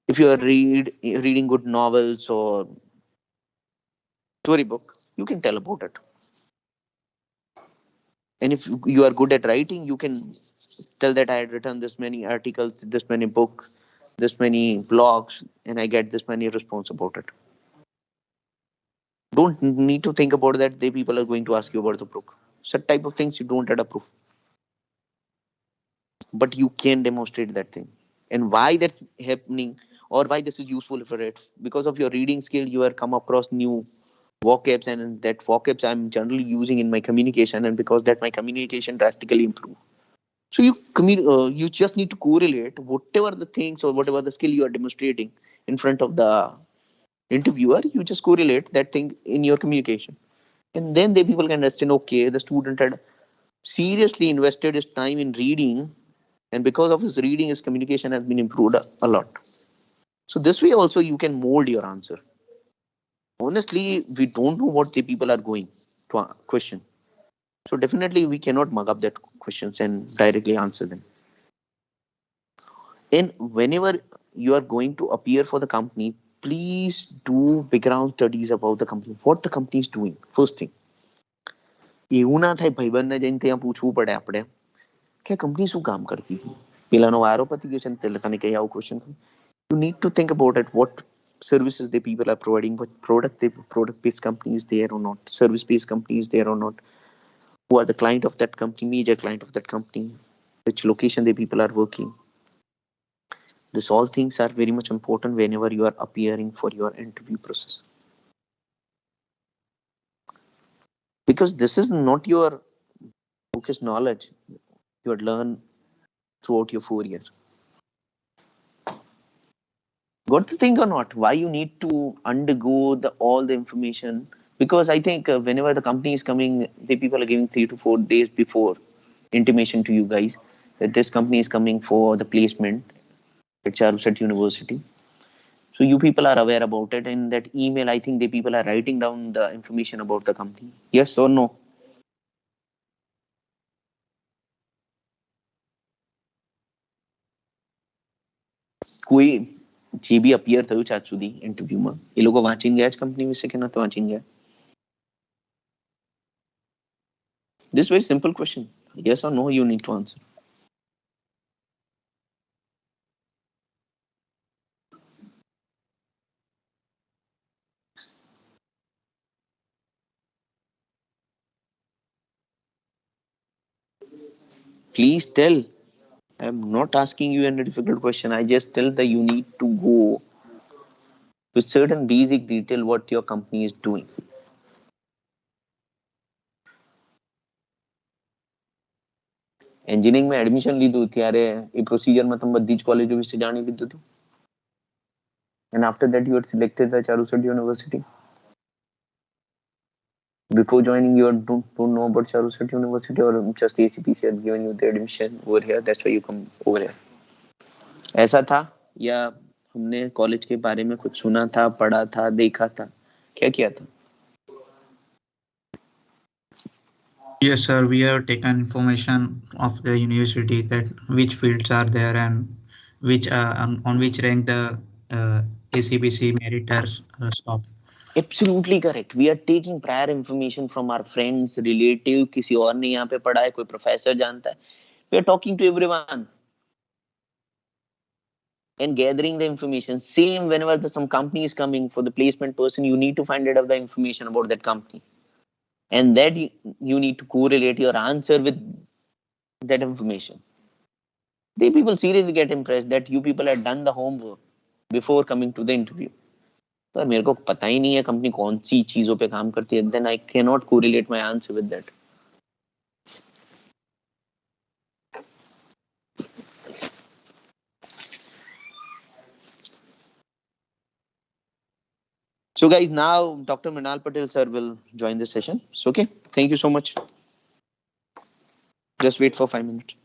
If you are reading good novels or storybook, you can tell about it. And if you are good at writing, you can tell that I had written this many articles, this many books, this many blogs, and I get this many response about it. Don't need to think about that. The people are going to ask you about the book. Such type of things you don't add a proof, but you can demonstrate that thing. And why that's happening or why this is useful for it, because of your reading skill you have come across new vocabs, and that vocabs I'm generally using in my communication, and because that my communication drastically improved. So you just need to correlate whatever the things or whatever the skill you are demonstrating in front of the interviewer. You just correlate that thing in your communication, and then the people can understand, okay, the student had seriously invested his time in reading, and because of his reading his communication has been improved a lot. So this way also you can mold your answer. Honestly, we don't know what the people are going to question, so definitely we cannot mug up that questions and directly answer them. And whenever you are going to appear for the company, please do background studies about the company, what the company is doing first thing. એવું ના થાય ભાઈબંધને જઈને ત્યાં પૂછવું પડે આપણે કે company શું કામ કરતી હતી, પેલાનો વારો પતી ગયો છે ને તને કઈ આવું question. You need to think about it, what services the people are providing, what product based company is there or not, service based company is there or not, who are the client of that company, major client of that company, which location the people are working. This all things are very much important whenever you are appearing for your interview process, because this is not your focused knowledge you had learned throughout your 4 years. Got to think or not why you need to undergo all the information, because I think whenever the company is coming, the people are giving 3 to 4 days before intimation to you guys that this company is coming for the placement at Charusat University. So you people are aware about it. In that email, I think the people are writing down the information about the company. Yes or no? કોઈ જે બી appear થયું છે આજ સુધી ઇન્ટરવ્યુમાં, એ લોકો વાંચીને ગયા છે કંપની વિશે કે નથી વાંચીને ગયા? This very simple question. Yes or no, you need to answer. Please tell. I'm not asking you any difficult question. I just tell that you need to go with certain basic detail what your company is doing. એન્જિનિયરિંગમાં admission લીધું ત્યારે એ પ્રોસિજરમાં તમે બધી જ કોલેજો વિશે જાણી લીધું હતું? And after that you had selected the Charusat University. Before joining you don't know about Charusat University, or just ACPC had given you the admission over here, that's why you come over here? ऐसा था या हमने college के बारे में कुछ सुना था, पढ़ा था, देखा था, क्या किया था? Yes, sir. We have taken information of the university that which fields are there and which on which rank the ACBC meriters stop. Absolutely correct. We are taking prior information from our friends, relative, किसी और ने यहाँ पे पढ़ा है, कोई professor जानता है. We are talking to everyone and gathering the information. Same whenever some company is coming for the placement person, you need to find out of the information about that company, and that you need to correlate your answer with that information. They people seriously get impressed that you people have done the homework before coming to the interview. पर मेरे को पता ही नहीं है company कौन सी चीजों पे काम करती है, then I cannot correlate my answer with that. So guys, now Dr. Minal Patel sir will join this session. So okay, thank you so much. Just wait for 5 minutes.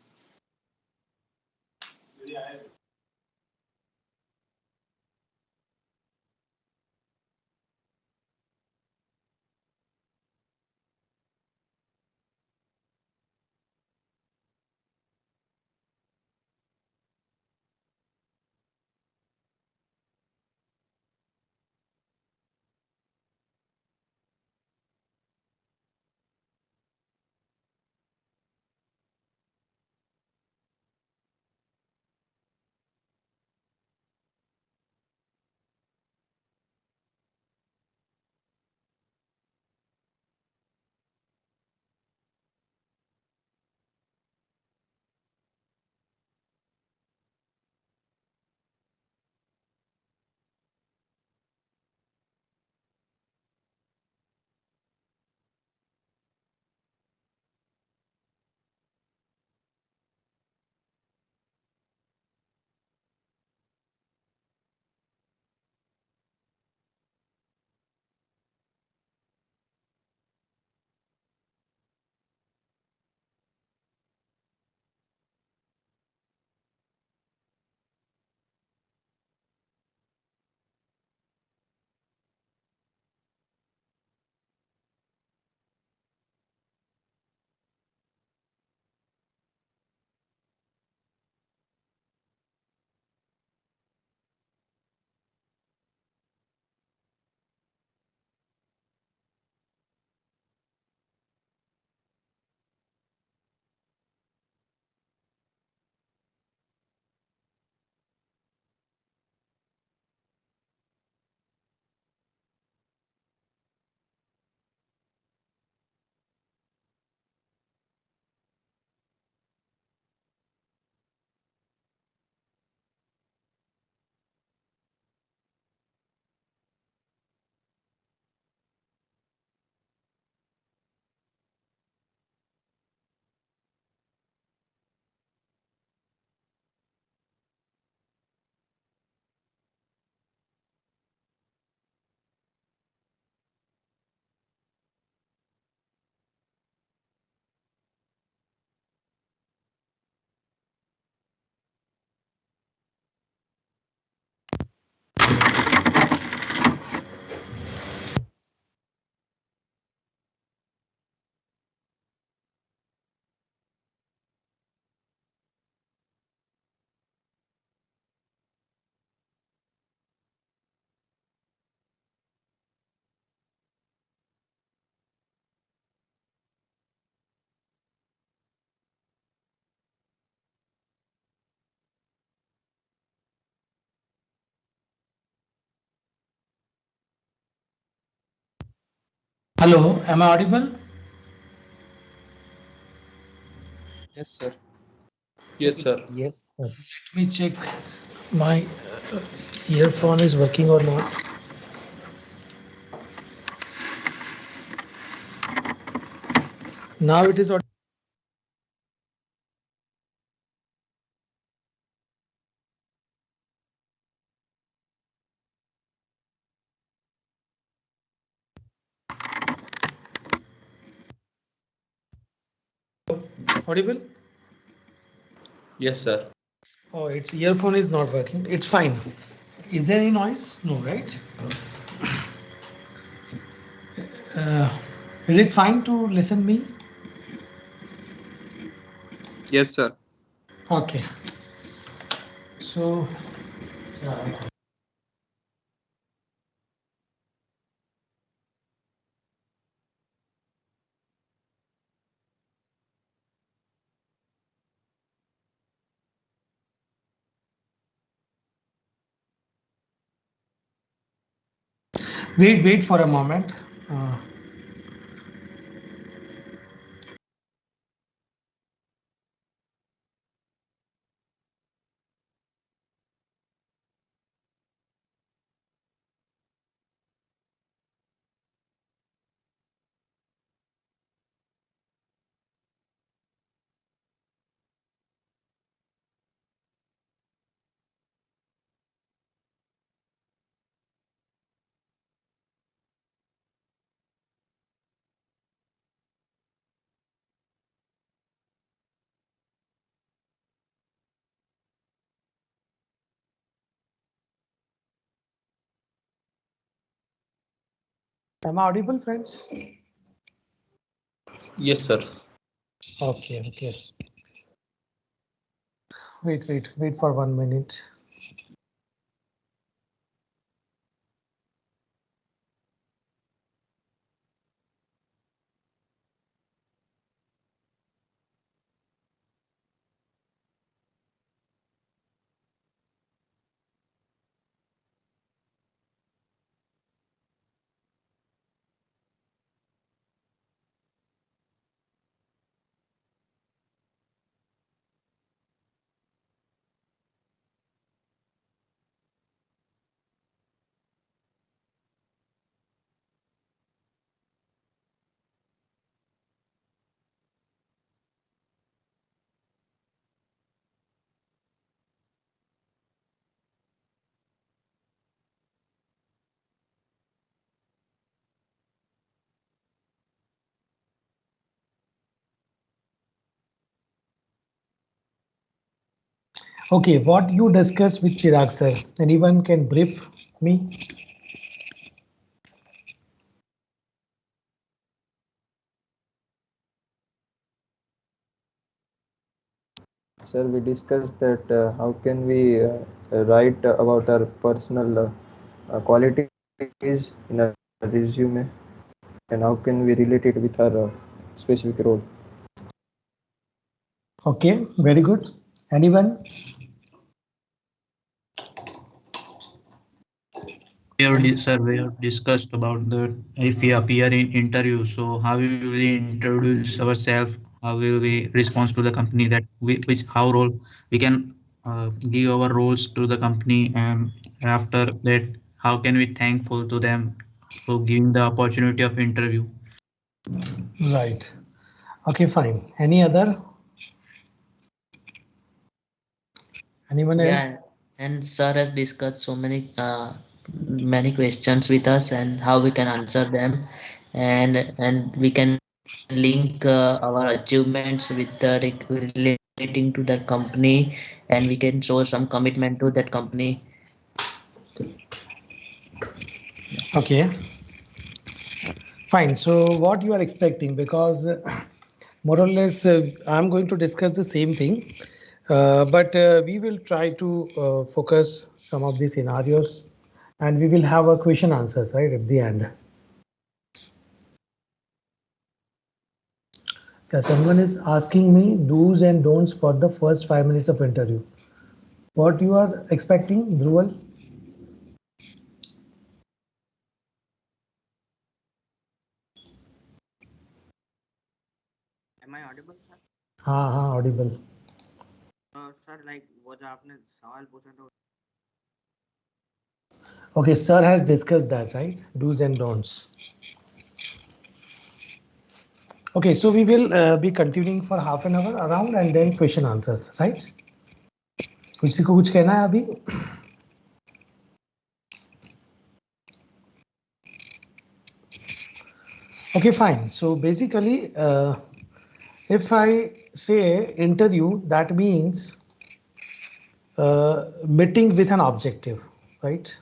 Hello, am I audible? Yes, sir. Yes, sir. Yes, sir. Let me check my earphone is working or not. Now it is audible. Audible? Yes, sir. Oh, its earphone is not working. It's fine. Is there any noise? No, right? Uh, is it fine to listen me? Yes, sir. Okay. So wait for a moment. Am I audible, friends? Yes, sir. Okay. Wait for 1 minute. Okay, what you discussed with Chirag sir? Anyone can brief me? Sir, we discussed that how can we write about our personal qualities in a resume, and how can we relate it with our specific role. Okay, very good. Anyone? Sir, we have discussed about the if we appear in interview, so how we will introduce ourselves, how will we respond to the company, that which how role we can give our roles to the company, and after that how can we thankful to them for giving the opportunity of interview. Right. Okay, fine. Any other? Anyone else? Yeah, and sir has discussed so many questions with us and how we can answer them, and we can link our achievements with relating to that company, and we can show some commitment to that company. Okay, fine. So what you are expecting? Because more or less, I'm going to discuss the same thing, but we will try to focus some of the scenarios, and we will have a question answers right at the end. Someone is asking me do's and don'ts for the first 5 minutes of interview. What you are expecting, Dhruval? Am I audible, sir? हाँ audible. Sir, like वो जो आपने सवाल पूछा था. Okay, sir has discussed that, right? Do's and don'ts. Okay, so we will be continuing for half an hour around and then question answers, right? किसी को कुछ कहना है अभी? Okay, fine. So basically, if I say interview, that means meeting with an objective, right?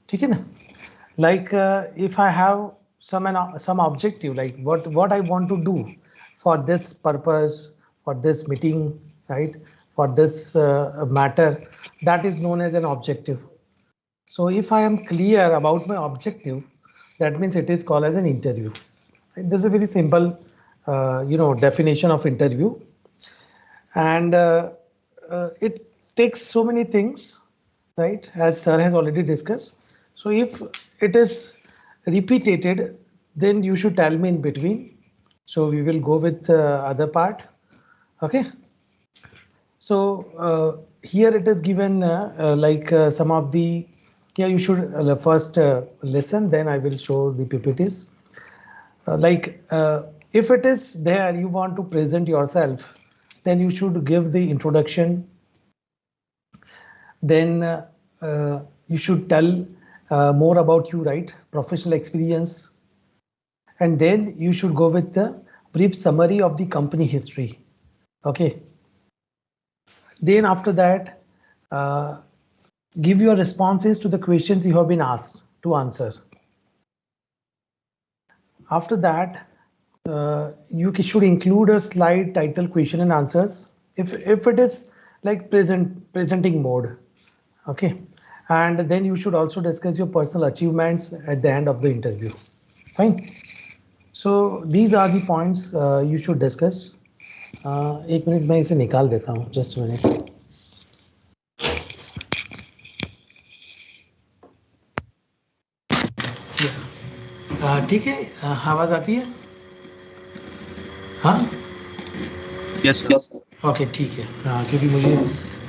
ठीक है ना? Like if I have some objective, like what I want to do for this purpose, for this meeting, right? For this matter, that is known as an objective. So if I am clear about my objective, that means it is called as an interview. This is a very simple, definition of interview, and it takes so many things, right? As sir has already discussed. So if it is repeated, then you should tell me in between. So we will go with the other part. Okay. So here it is given some of the, here you should first listen, then I will show the PPTs. If it is there, you want to present yourself, then you should give the introduction. Then you should tell more about you, right? Professional experience. And then you should go with the brief summary of the company history. Okay. Then after that, give your responses to the questions you have been asked to answer. After that, you should include a slide title question and answers if it is like presenting mode. Okay. And then you should also discuss your personal achievements at the end of the interview. Fine. So these are the points you should discuss. एक minute मैं इसे निकाल देता हूँ, just a minute. ठीक है, आवाज आती है? हाँ, यस ओके ठीक है, क्योंकि मुझे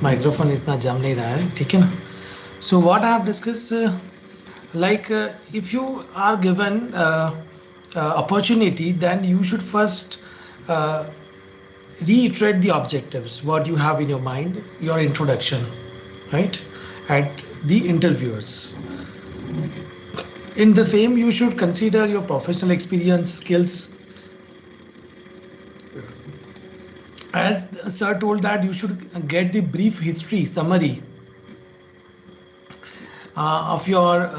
माइक्रोफोन इतना जम नहीं रहा है, ठीक है ना? So what I have discuss, like if you are given opportunity, then you should first reiterate the objectives, what you have in your mind, your introduction, right, at the interviewers. In the same, you should consider your professional experience, skills. As sir told that you should get the brief history summary of your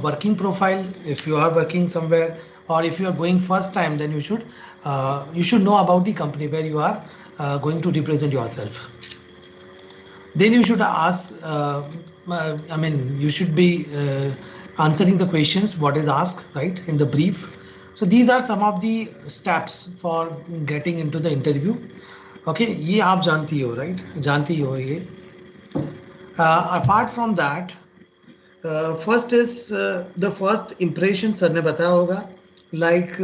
working profile, if you are working somewhere, or if you are going first time, then you should know about the company where you are going to represent yourself. Then you should ask, you should be answering the questions what is asked, right, in the brief. So these are some of the steps for getting into the interview. Okay, ये आप जानती हो, right, जानती हो ये. Apart from that, first is the first impression sir ने बताया होगा, like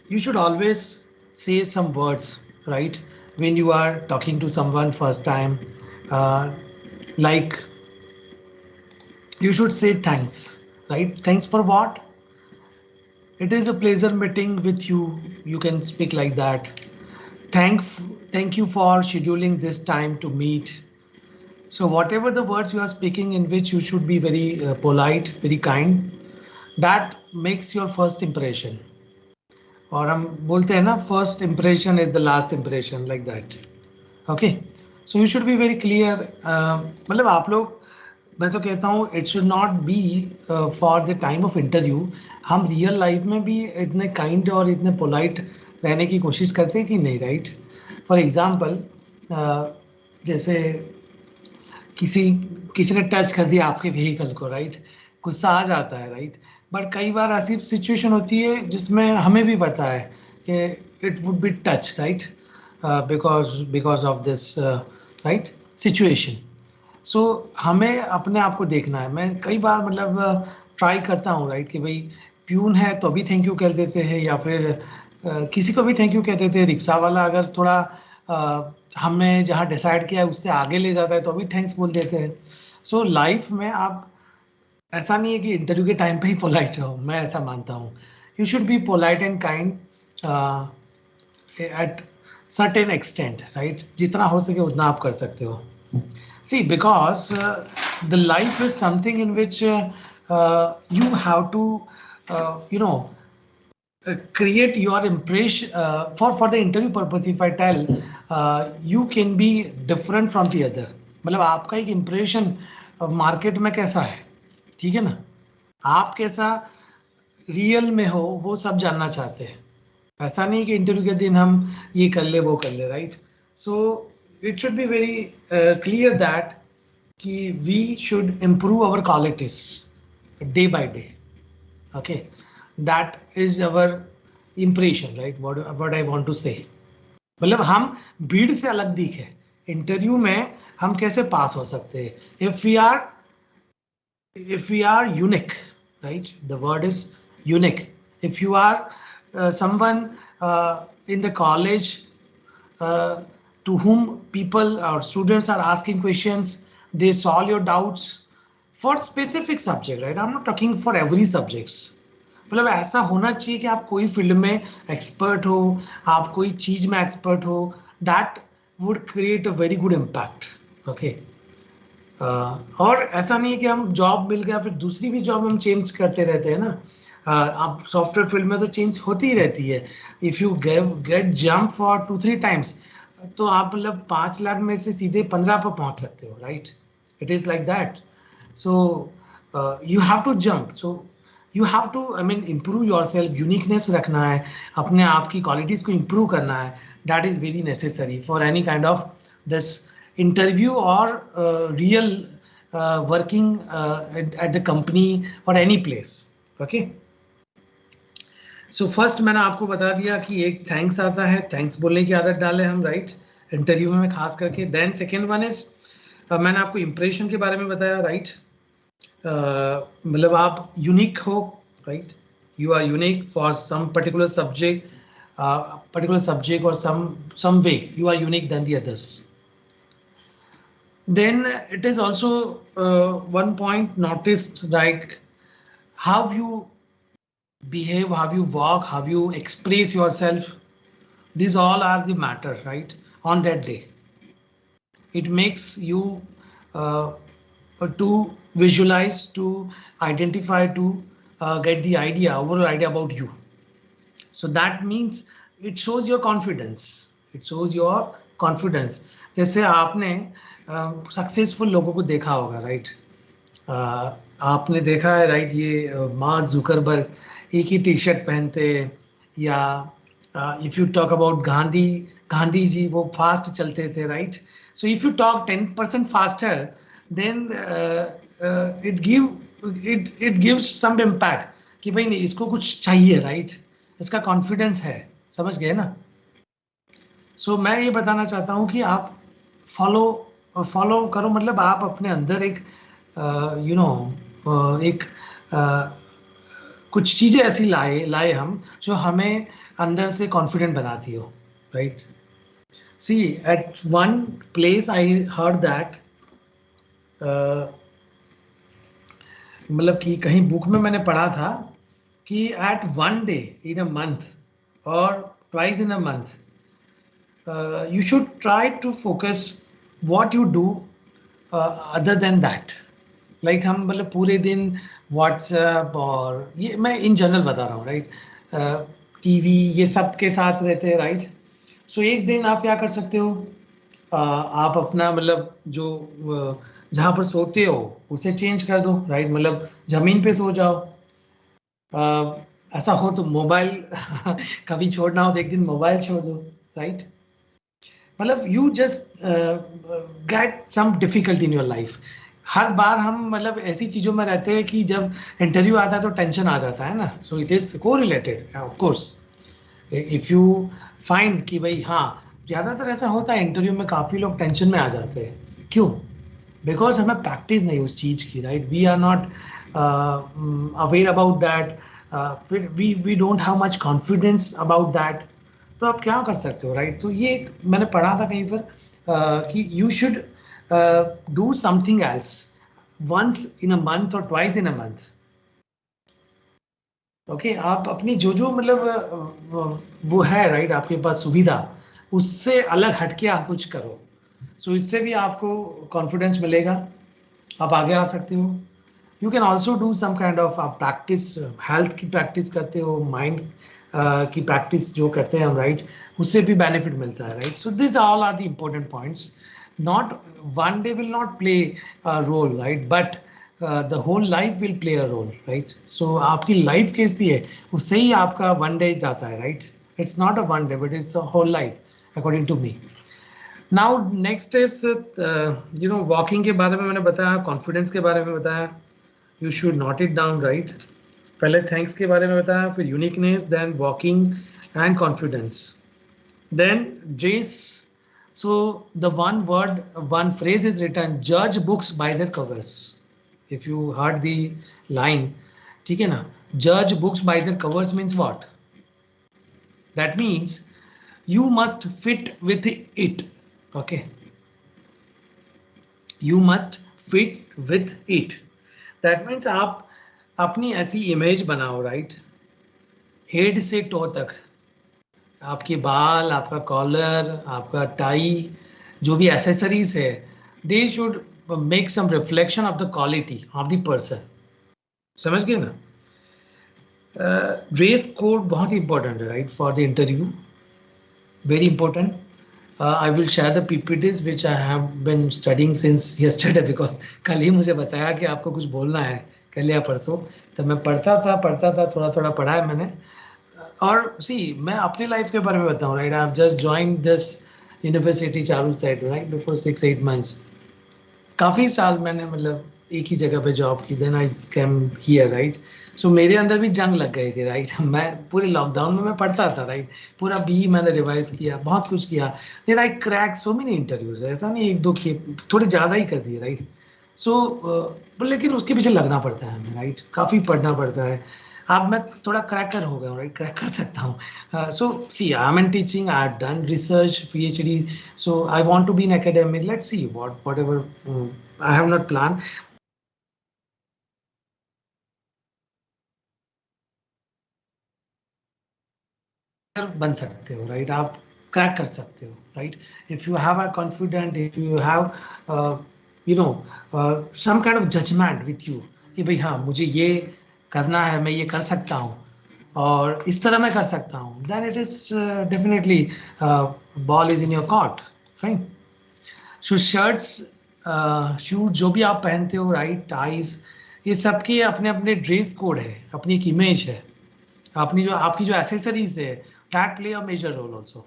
you should always say some words, right, when you are talking to someone first time, like you should say thanks, right? Thanks for what? It is a pleasure meeting with you. You can speak like that. Thank you for scheduling this time to meet. So whatever the words you are speaking, in which you should be very polite, very kind, that makes your first impression. और हम बोलते हैं ना, first impression is the last impression, like that. Okay, so you should be very clear. मतलब आप लोग, मैं तो कहता हूँ it should not be for the time of interview. हम रियल लाइफ में भी इतने काइंड और इतने पोलाइट रहने की कोशिश करते हैं कि नहीं, राइट? फॉर एग्जांपल, जैसे किसी ने टच कर दिया आपके व्हीकल को, राइट, गुस्सा आ जाता है, राइट, बट कई बार ऐसी सिचुएशन होती है जिसमें हमें भी पता है कि it would be touch, right, because of this right situation. So हमें अपने आप को देखना है. मैं कई बार मतलब ट्राई करता हूँ, राइट, कि भाई प्यून है तो भी थैंक यू कह देते हैं, या फिर किसी को भी थैंक यू कह देते हैं. रिक्शा वाला अगर थोड़ा हमने जहाँ डिसाइड किया है उससे आगे ले जाता है तो भी थैंक्स बोल देते हैं. सो लाइफ में आप, ऐसा नहीं है कि इंटरव्यू के टाइम पे ही पोलाइट रहो, मैं ऐसा मानता हूँ. You should be polite and kind at certain extent, right, जितना हो सके उतना आप कर सकते हो. See, because the life is something in which you have to, create your impression for the interview purpose. If I tell, you can be different from the other. मतलब आपका एक impression मार्केट में कैसा है, ठीक है ना, आप कैसा रियल में हो, वो सब जानना चाहते हैं. ऐसा नहीं कि इंटरव्यू के दिन हम ये कर ले वो कर ले, right? So it should be very clear that कि we should improve our qualities day by day. Okay, that is our impression, right? What I want to say. मतलब हम भीड़ से अलग दिखे. इंटरव्यू में हम कैसे पास हो सकते हैं? If we are unique, right? The word is unique. If you are someone in the college to whom people or students are asking questions, they solve your doubts for specific subject, right? I'm not talking for every subjects. मतलब ऐसा होना चाहिए कि आप कोई field में expert हो, आप कोई चीज में एक्सपर्ट हो. That would create a very good impact. Okay, और ऐसा नहीं है कि हम जॉब मिल गया फिर दूसरी भी जॉब हम चेंज करते रहते हैं ना. आप सॉफ्टवेयर फील्ड में तो चेंज होती ही रहती है. If you get jump for 2-3 times तो आप मतलब 5 लाख में से सीधे 15 पर पहुंच सकते हो, right? It is like that. So you have to jump. So you have to, I mean, improve yourself. Uniqueness रखना है, अपने आप की qualities को improve करना है. That is very necessary for any kind of this interview or real working at the company or any place. Okay. So first मैंने आपको बता दिया कि एक thanks आता है, thanks बोलने की आदत डालें हम, right? इंटरव्यू में खास करके. Then second one is मैंने आपको impression के बारे में बताया, right? मतलब आप यूनिक हो, right? You are unique for some particular subject और some way you are unique than the others. Then it is also one point noticed, like how you behave, how you walk, how you express yourself. These all are the matter, right? On that day it makes you to visualize, to identify, to get the idea, overall idea about you. So that means it shows your confidence. It shows your confidence. जैसे आपने successful लोगों को देखा होगा, right? आपने देखा है, right? ये मार्क जुकरबर्ग एक ही टी शर्ट पहनते, या if you talk about Gandhi ji, वो फास्ट चलते थे, right? So if you talk 10% faster, then it gives some impact कि भाई नहीं, इसको कुछ चाहिए, राइट? इसका कॉन्फिडेंस है. समझ गए ना? सो मैं ये बताना चाहता हूँ कि आप फॉलो करो. मतलब आप अपने अंदर एक एक कुछ चीजें ऐसी लाए हम जो हमें अंदर से कॉन्फिडेंट बनाती हो, right? See, at one place I heard that, मतलब कि कहीं बुक में मैंने पढ़ा था कि at one day in a month और twice in a month you should try to focus what you do other than that. Like हम मतलब पूरे दिन व्हाट्सएप और ये मैं इन जनरल बता रहा हूँ, राइट? टीवी ये सब के साथ रहते हैं, राइट? सो एक दिन आप क्या कर सकते हो, आप अपना मतलब जो जहाँ पर सोते हो उसे चेंज कर दो, राइट? मतलब जमीन पे सो जाओ. ऐसा हो तो मोबाइल कभी छोड़ना हो तो एक दिन मोबाइल छोड़ दो, राइट? मतलब you just get some difficulty in your life. हर बार हम मतलब ऐसी चीज़ों में रहते हैं कि जब इंटरव्यू आता है तो टेंशन आ जाता है ना. सो इट इज़ को related of course. If you find कि भाई हाँ, ज़्यादातर ऐसा होता है इंटरव्यू में काफ़ी लोग टेंशन में आ जाते हैं. क्यों? बिकॉज हमें प्रैक्टिस नहीं उस चीज़ की, right? We are not aware about that. फिर we don't have much confidence about that. तो आप क्या कर सकते हो, राइट? तो ये मैंने पढ़ा था कहीं पर कि you should do something else once in a month और twice in a month. Okay, आप अपनी जो मतलब वो है, राइट, आपके पास सुविधा, उससे अलग हटके आप कुछ करो. सो इससे भी आपको कॉन्फिडेंस मिलेगा, आप आगे आ सकते हो. You can also do some kind of आप प्रैक्टिस, हेल्थ की प्रैक्टिस करते हो, माइंड की प्रैक्टिस जो करते हैं हम, राइट? उससे भी बेनिफिट मिलता है, right? So this all are the important points. Not one day will not play role, right? But the whole life will play a role, right? So आपकी लाइफ कैसी है उससे ही आपका वन डे जाता है, right? It's not a one day, but it's a whole life, according to me. Now next is walking के बारे में मैंने बताया, confidence के बारे में बताया. You should note it down, right? पहले thanks के बारे में बताया, फिर uniqueness, then walking and confidence. Then dress. So the one phrase is written, judge books by their covers. If you heard the line, ठीक है ना? Judge books by their covers means what? That means you must fit with it. Okay. You must fit with it. That means आप अपनी ऐसी image बनाओ, right? Head से to तक, आपके बाल, आपका कॉलर, आपका टाई, जो भी एसेसरीज है, they should make some reflection of the quality of the person. समझ गए ना? ड्रेस कोड बहुत इंपॉर्टेंट है, right, for the interview. Very important. I will share the PPTs which I have been studying since yesterday because कल ही मुझे बताया कि आपको कुछ बोलना है, कल या परसों. तो मैं पढ़ता था, थोड़ा पढ़ा है मैंने. और मैं अपनी लाइफ के बारे में बताऊँ, right? I have just joined this university Charu side, right, before 6-8 months. काफ़ी साल मैंने मतलब एक ही जगह पे जॉब की. Then I came here, right? So मेरे अंदर भी जंग लग गई थी, राइट? मैं पूरे लॉकडाउन में मैं पढ़ता था, राइट? पूरा बी मैंने रिवाइज किया, बहुत कुछ किया. Then I crack so many interviews. ऐसा नहीं एक दो किए, थोड़े ज़्यादा ही कर दिए, राइट? सो लेकिन उसके पीछे लगना पड़ता है हमें, राइट? काफ़ी पढ़ना पड़ता है. अब मैं थोड़ा क्रैकर हो गया हूँ, राइट? क्रैक कर सकता हूँ. So see I am in teaching, I have done research, PhD. So I want to be in academic. Let's see whatever I have not plan. बन सकते हो, राइट? आप क्रैक कर सकते हो, राइट? If you have a confident, if you have some kind of judgement with you कि भाई हाँ, मुझे ये करना है, मैं ये कर सकता हूँ और इस तरह मैं कर सकता हूँ, then it is definitely ball is in your court. Fine. So shirts, shoes जो भी आप पहनते हो, राइट, टाइज, ये सबके अपने अपने ड्रेस कोड है, अपनी एक इमेज है, अपनी जो आपकी जो एसेसरीज है, that play a major role also.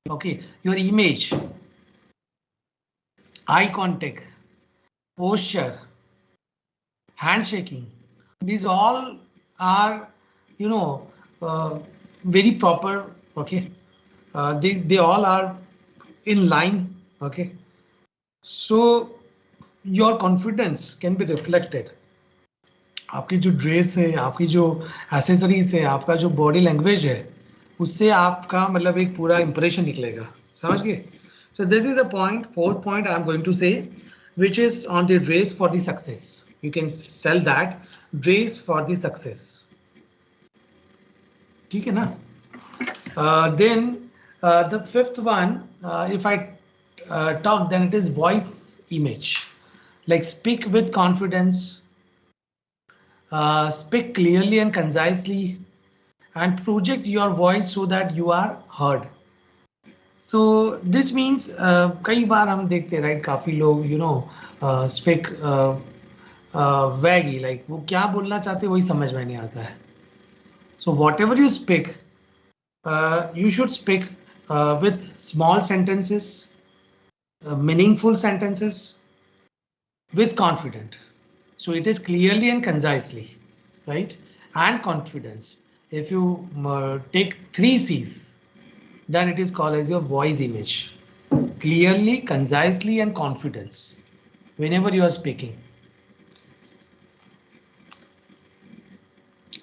Okay, your image, eye contact, posture, handshaking, these all are very proper. Okay, they all are in line. Okay, so your confidence can be reflected. आपकी जो dress है, आपकी जो accessories है, आपका जो body language है, उससे आपका मतलब एक पूरा इंप्रेशन निकलेगा. समझ गए? So this is the point. Fourth point I am going to say, which is on the dress for the success. You can tell that dress for the success. ठीक है ना? Then the fifth one, if I talk, then it is voice image. Like speak with confidence, speak clearly and concisely, and project your voice so that you are heard. So this means कई बार हम देखते हैं, right, काफी लोग speak vaguely, like वो क्या बोलना चाहते वही समझ में नहीं आता है. So whatever you speak, you should speak with small sentences, meaningful sentences, with confidence. So it is clearly and concisely, right, and confidence. If you take 3 C's, then it is called as your voice image. Clearly, concisely, and confidence whenever you are speaking.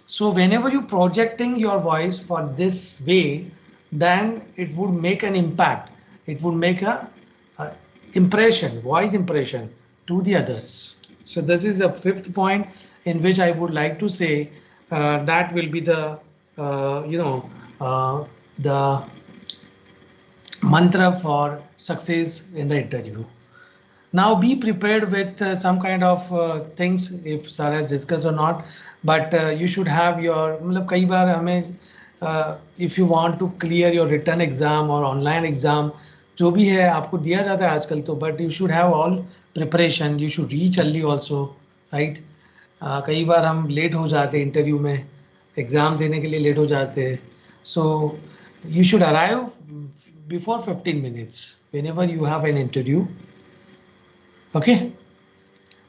So whenever you projecting your voice for this way, then it would make an impact. It would make a impression, voice impression to the others. So this is the fifth point in which I would like to say that will be the the mantra for success in the interview. Now be prepared with some kind of things, if sir has discussed or not, but you should have your, मतलब कई बार हमें if you want to clear your written exam or online exam, जो भी है आपको दिया जाता है आजकल तो, but you should have all preparation. You should reach early also, right? कई बार हम लेट हो जाते हैं इंटरव्यू में, एग्जाम देने के लिए लेट हो जाते हैं. So You should arrive before 15 minutes whenever you have an interview. Okay.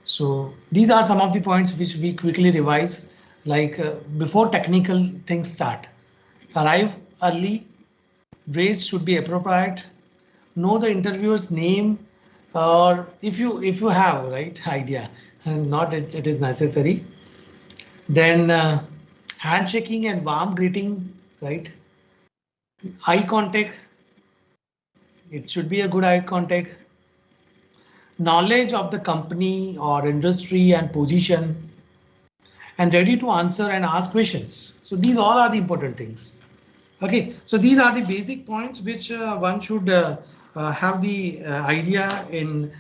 So these are some of the points which we quickly revise, like before technical things start. Arrive early, dress should be appropriate, know the interviewer's name, or if you have right idea, and not it is necessary. Then handshaking and warm greeting, right? Eye contact, it should be a good eye contact. Knowledge of the company or industry and position, and ready to answer and ask questions. So these all are the important things. Okay, so these are the basic points which one should have the idea in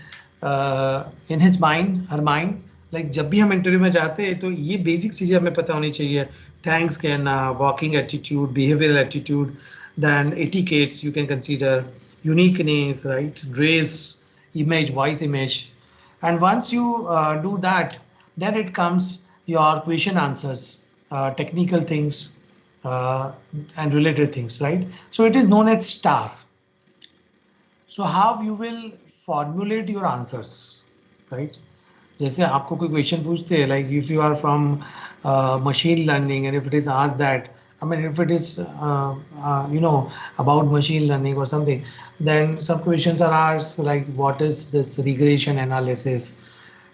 his mind, her mind. Like जब भी हम interview में जाते हैं तो ये basic चीजें हमें पता होनी चाहिए. Thanks कहना, walking attitude, behavioral attitude, then etiquettes you can consider, uniqueness, right? Dress, image, voice image, and once you do that, then it comes your question answers, technical things, and related things, right? So it is known as STAR. So how you will formulate your answers, right? जैसे आपको कोई question पूछते हैं, like if you are from machine learning, and if it is asked that, I mean, if it is about machine learning or something, then some questions are asked like what is this regression analysis,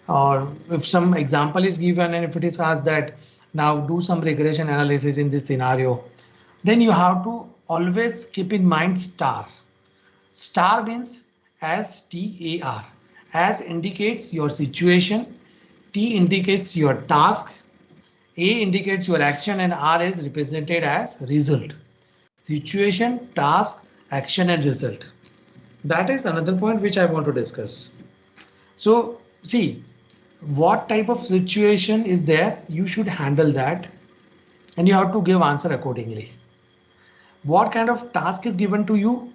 or if some example is given and if it is asked that now do some regression analysis in this scenario, then you have to always keep in mind STAR. STAR means STAR. As indicates your situation, T indicates your task, A indicates your action, and R is represented as result. Situation, task, action, and result. That is another point which I want to discuss. So see, what type of situation is there, you should handle that, and you have to give answer accordingly. What kind of task is given to you?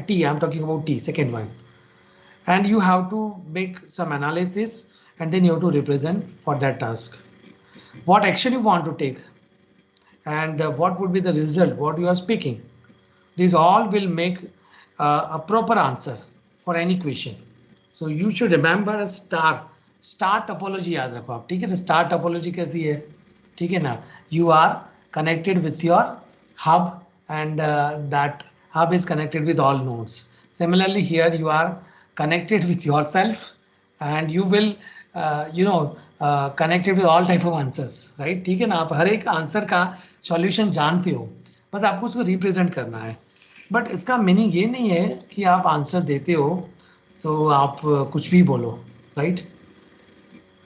T, I'm talking about T, second one. And you have to make some analysis, and then you have to represent for that task. What action you want to take, and what would be the result, what you are speaking. These all will make a proper answer for any question. So you should remember a star topology याद रखो आप, ठीक है ना? Star topology कैसी है, ठीक है ना? You are connected with your hub, and that hub is connected with all nodes. Similarly here you are connected with yourself, and you will connected with all type of answers, right? ठीक है ना? आप हर एक answer का solution जानते हो, बस आपको उसको रिप्रेजेंट करना है. बट इसका मीनिंग ये नहीं है कि आप आंसर देते हो तो आप कुछ भी बोलो, right?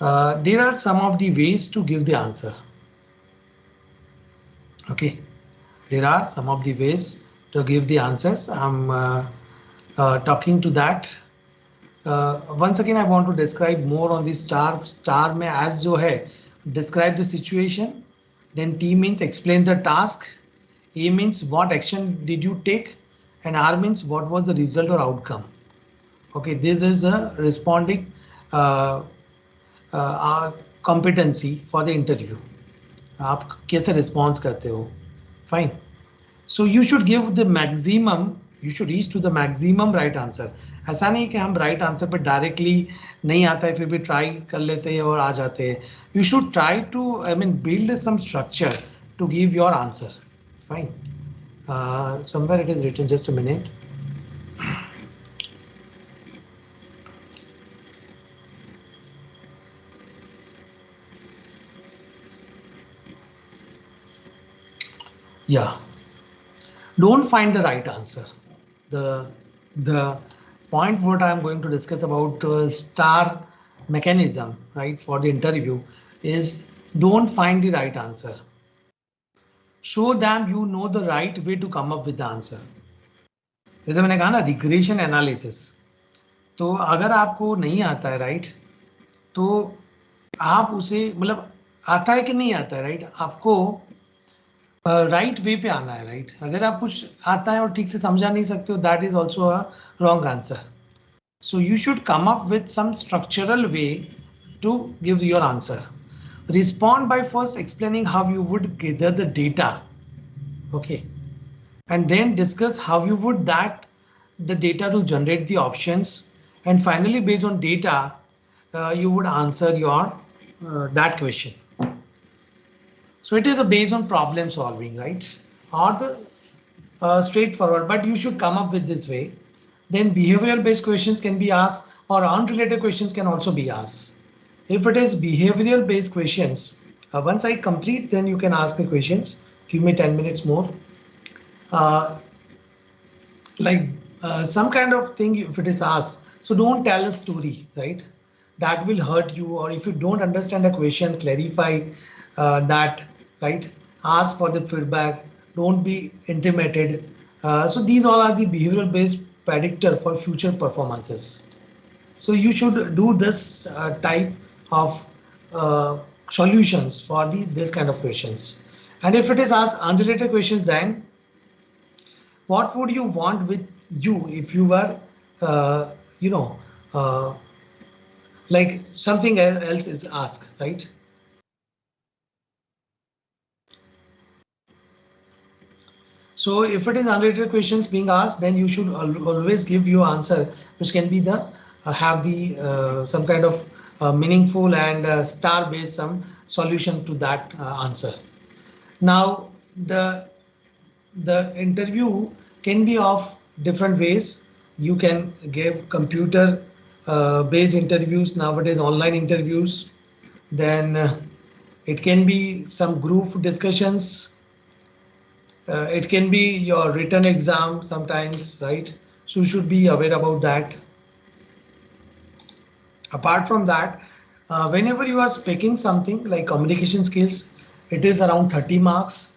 There are some of the ways to give the answer. Okay, there are some of the ways to give the answers. I'm talking to that. Once again, I want to describe more on the star. Star में as जो है, describe the situation. Then T means explain the task. A means what action did you take, and R means what was the result or outcome. Okay, this is a responding competency for the interview. आप कैसे response करते हो? Fine. So you should give the maximum. You should reach to the maximum right answer. ऐसा नहीं कि हम right answer पे directly नहीं आता है फिर भी try कर लेते हैं और आ जाते हैं. You should try to, I mean, build some structure to give your answer. Fine. Somewhere it is written. Just a minute. Yeah. Don't find the right answer. The point what I'm going to discuss about star mechanism, right, for the interview is don't find the right answer. Show them you know the right way to come up with the answer. जैसे मैंने कहा ना regression analysis, तो अगर आपको नहीं आता है राइट, तो आप उसे मतलब आता है कि नहीं आता है राइट, आपको राइट वे पे आना है राइट. अगर आप कुछ आता है और ठीक से समझा नहीं सकते हो, that is also a wrong answer. So you should come up with some structural way to give your answer. Respond by first explaining how you would gather the data. Okay. and then discuss how you would that the data to generate the options, and finally based on data you would answer your that question. So it is a based on problem solving, right? Or the straightforward, but you should come up with this way. Then behavioral based questions can be asked, or unrelated questions can also be asked. If it is behavioral based questions, once I complete, then you can ask me questions. Give me 10 minutes more. Uh, like some kind of thing if it is asked, so don't tell a story, right? That will hurt you. Or if you don't understand a question, clarify that, right? Ask for the feedback, don't be intimidated. So these all are the behavioral based predictor for future performances. So you should do this type of solutions for the this kind of questions. And if it is asked unrelated questions, then what would you want with you if you were uh, you know uh, like something else is asked, right? So if it is unrelated questions being asked, then you should always give your answer which can be the have the some kind of meaningful and star based some solution to that answer. Now the interview can be of different ways. You can give computer based interviews nowadays, online interviews. Then it can be some group discussions. It can be your written exam sometimes, right? So you should be aware about that. Apart from that, whenever you are speaking something like communication skills, it is around 30 marks.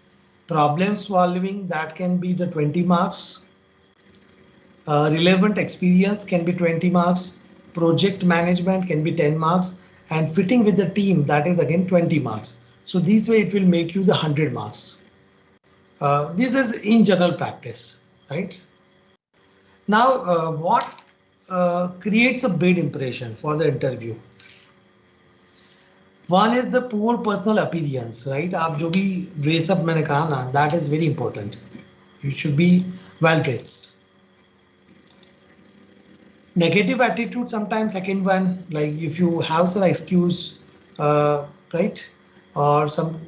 Problem solving, that can be the 20 marks. Relevant experience can be 20 marks. Project management can be 10 marks, and fitting with the team, that is again 20 marks. So this way it will make you the 100 marks. This is in general practice, right? Now, what creates a bad impression for the interview? One is the poor personal appearance, right? आप जो भी dress up मैंने कहा ना, that is very important. You should be well dressed. Negative attitude sometimes, second one, like if you have some excuse, right, or some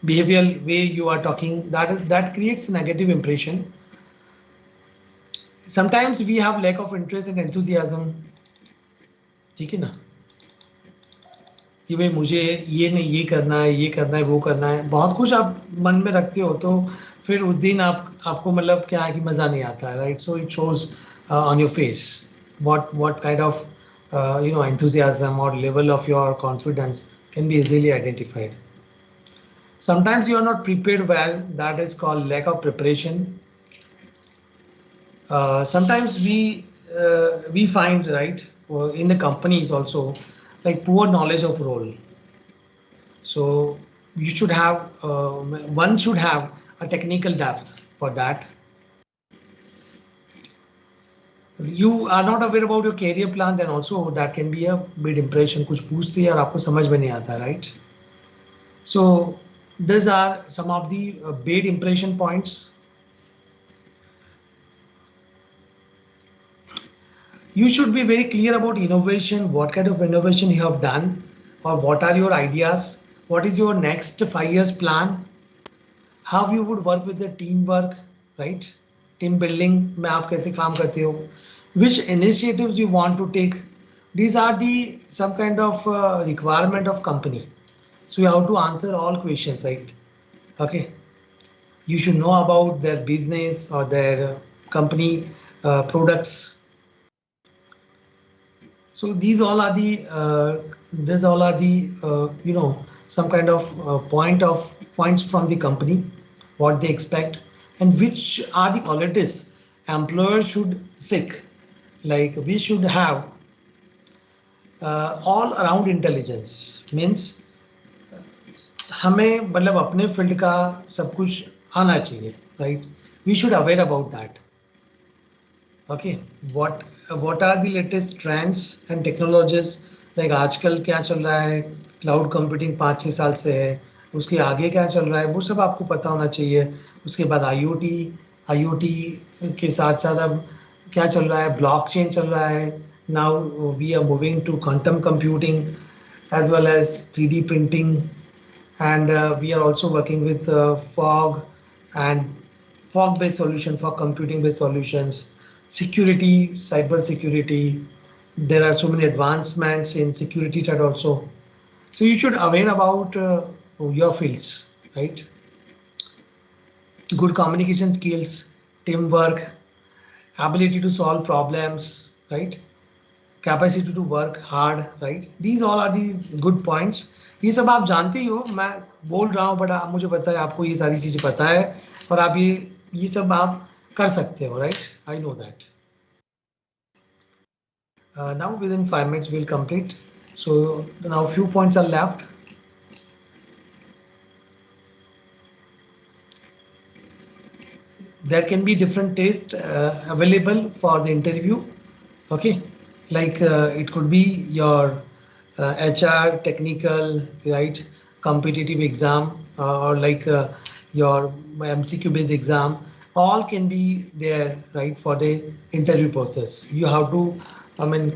behavioral way you are talking, that creates a negative impression. Sometimes we have lack of interest and enthusiasm, ठीक है ना, कि भाई मुझे ये नहीं, ये करना है, ये करना है, वो करना है, बहुत कुछ आप मन में रखते हो, तो फिर उस दिन आपको मतलब क्या है कि मजा नहीं आता है, right? So it shows on your face what kind of enthusiasm or level of your confidence can be easily identified. Sometimes you are not prepared well, that is called lack of preparation. Sometimes we find, right, in the companies also, like poor knowledge of role. So you should have one should have a technical depth for that. You are not aware about your career plan, then also that can be a bad impression. कुछ पूछते हैं और आपको समझ में नहीं आता, right? So these are some of the bad impression points. You should be very clear about innovation, what kind of innovation you have done, or what are your ideas, what is your next 5 years plan, how you would work with the teamwork, right? Team building में आप कैसे काम करते हो, which initiatives you want to take. These are the some kind of requirement of company. So you have to answer all questions, right? Okay. You should know about their business or their company products. So these all are the some kind of points from the company, what they expect, and which are the qualities employer should seek. Like we should have all around intelligence, means हमें मतलब अपने field का सब कुछ आना चाहिए, right? We should aware about that. Okay, what are the latest trends and technologies, like आजकल क्या चल रहा है, क्लाउड कंप्यूटिंग 5-6 साल से है, उसके आगे क्या चल रहा है वो सब आपको पता होना चाहिए. उसके बाद IoT, IoT के साथ साथ अब क्या चल रहा है, ब्लॉकचेन चल रहा है. Now we are moving to quantum computing as well as 3D printing, and we are also working with fog and fog-based solution for computing-based solutions, security, cyber security. There are so many advancements in security side also. So you should aware about your fields, right? Good communication skills, teamwork, ability to solve problems, right? Capacity to work hard, right? These all are the good points. ये सब आप जानते ही हो, मैं बोल रहा हूँ, but मुझे पता है आपको ये सारी चीजें पता है और आप ये सब आप कर सकते हो, right? I know that. Now within 5 minutes we'll complete. So now few points are left. There can be different tests available for the interview. Okay, like it could be your HR, technical, right, competitive exam, or like your MCQ based exam. All can be there, right, for the interview process. You have to,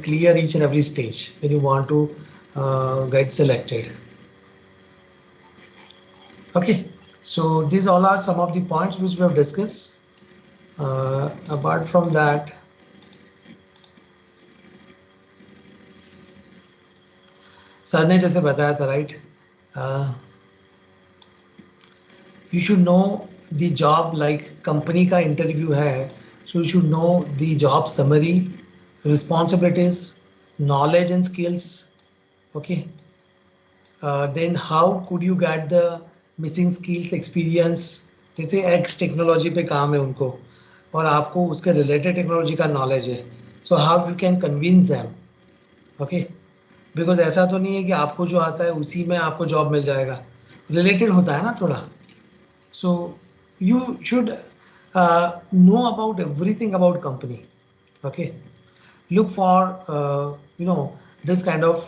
clear each and every stage when you want to get selected. Okay, so these all are some of the points which we have discussed. Apart from that, sir ने जैसे बताया था, right, you should know the job, like company का interview है, so you should know the job summary, responsibilities, knowledge and skills. Okay, then how could you get the missing skills, experience? जैसे x technology पे काम है उनको और आपको उसके रिलेटेड टेक्नोलॉजी का नॉलेज है, so how you can convince them. Okay, because ऐसा तो नहीं है कि आपको जो आता है उसी में आपको जॉब मिल जाएगा, रिलेटेड होता है ना थोड़ा. सो you should know about everything about company. Okay, look for this kind of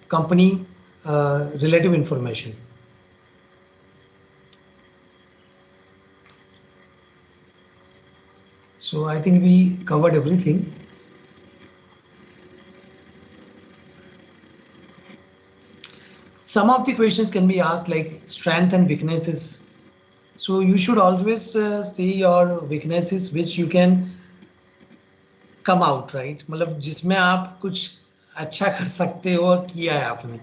company relative information. So I think we covered everything. Some of the questions can be asked like strength and weaknesses. So you should always say your weaknesses which you can come out, right? मतलब जिसमें आप कुछ अच्छा कर सकते हो और किया है आपने,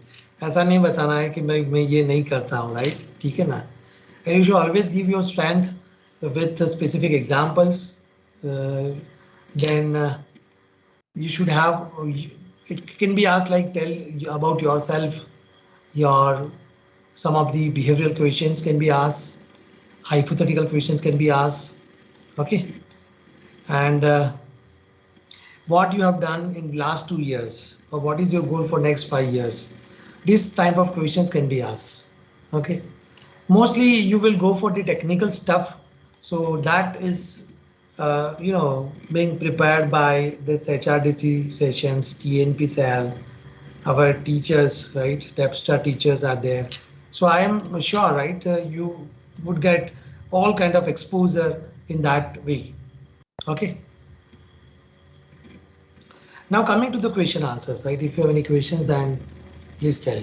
ऐसा नहीं बताना है कि मैं ये नहीं करता हूँ, right? ठीक है ना? And you should always give your strength with specific examples. Then you should have, it can be asked like tell about yourself. Your some of the behavioral questions can be asked, hypothetical questions can be asked. Okay, and what you have done in last 2 years, or what is your goal for next 5 years? This type of questions can be asked. Okay, mostly you will go for the technical stuff, so that is being prepared by this HRDC sessions, TNP cell, our teachers, right? Depstar teachers are there. So I am sure, right, you would get all kind of exposure in that way. Okay. Now coming to the question answers, right? If you have any questions, then please tell.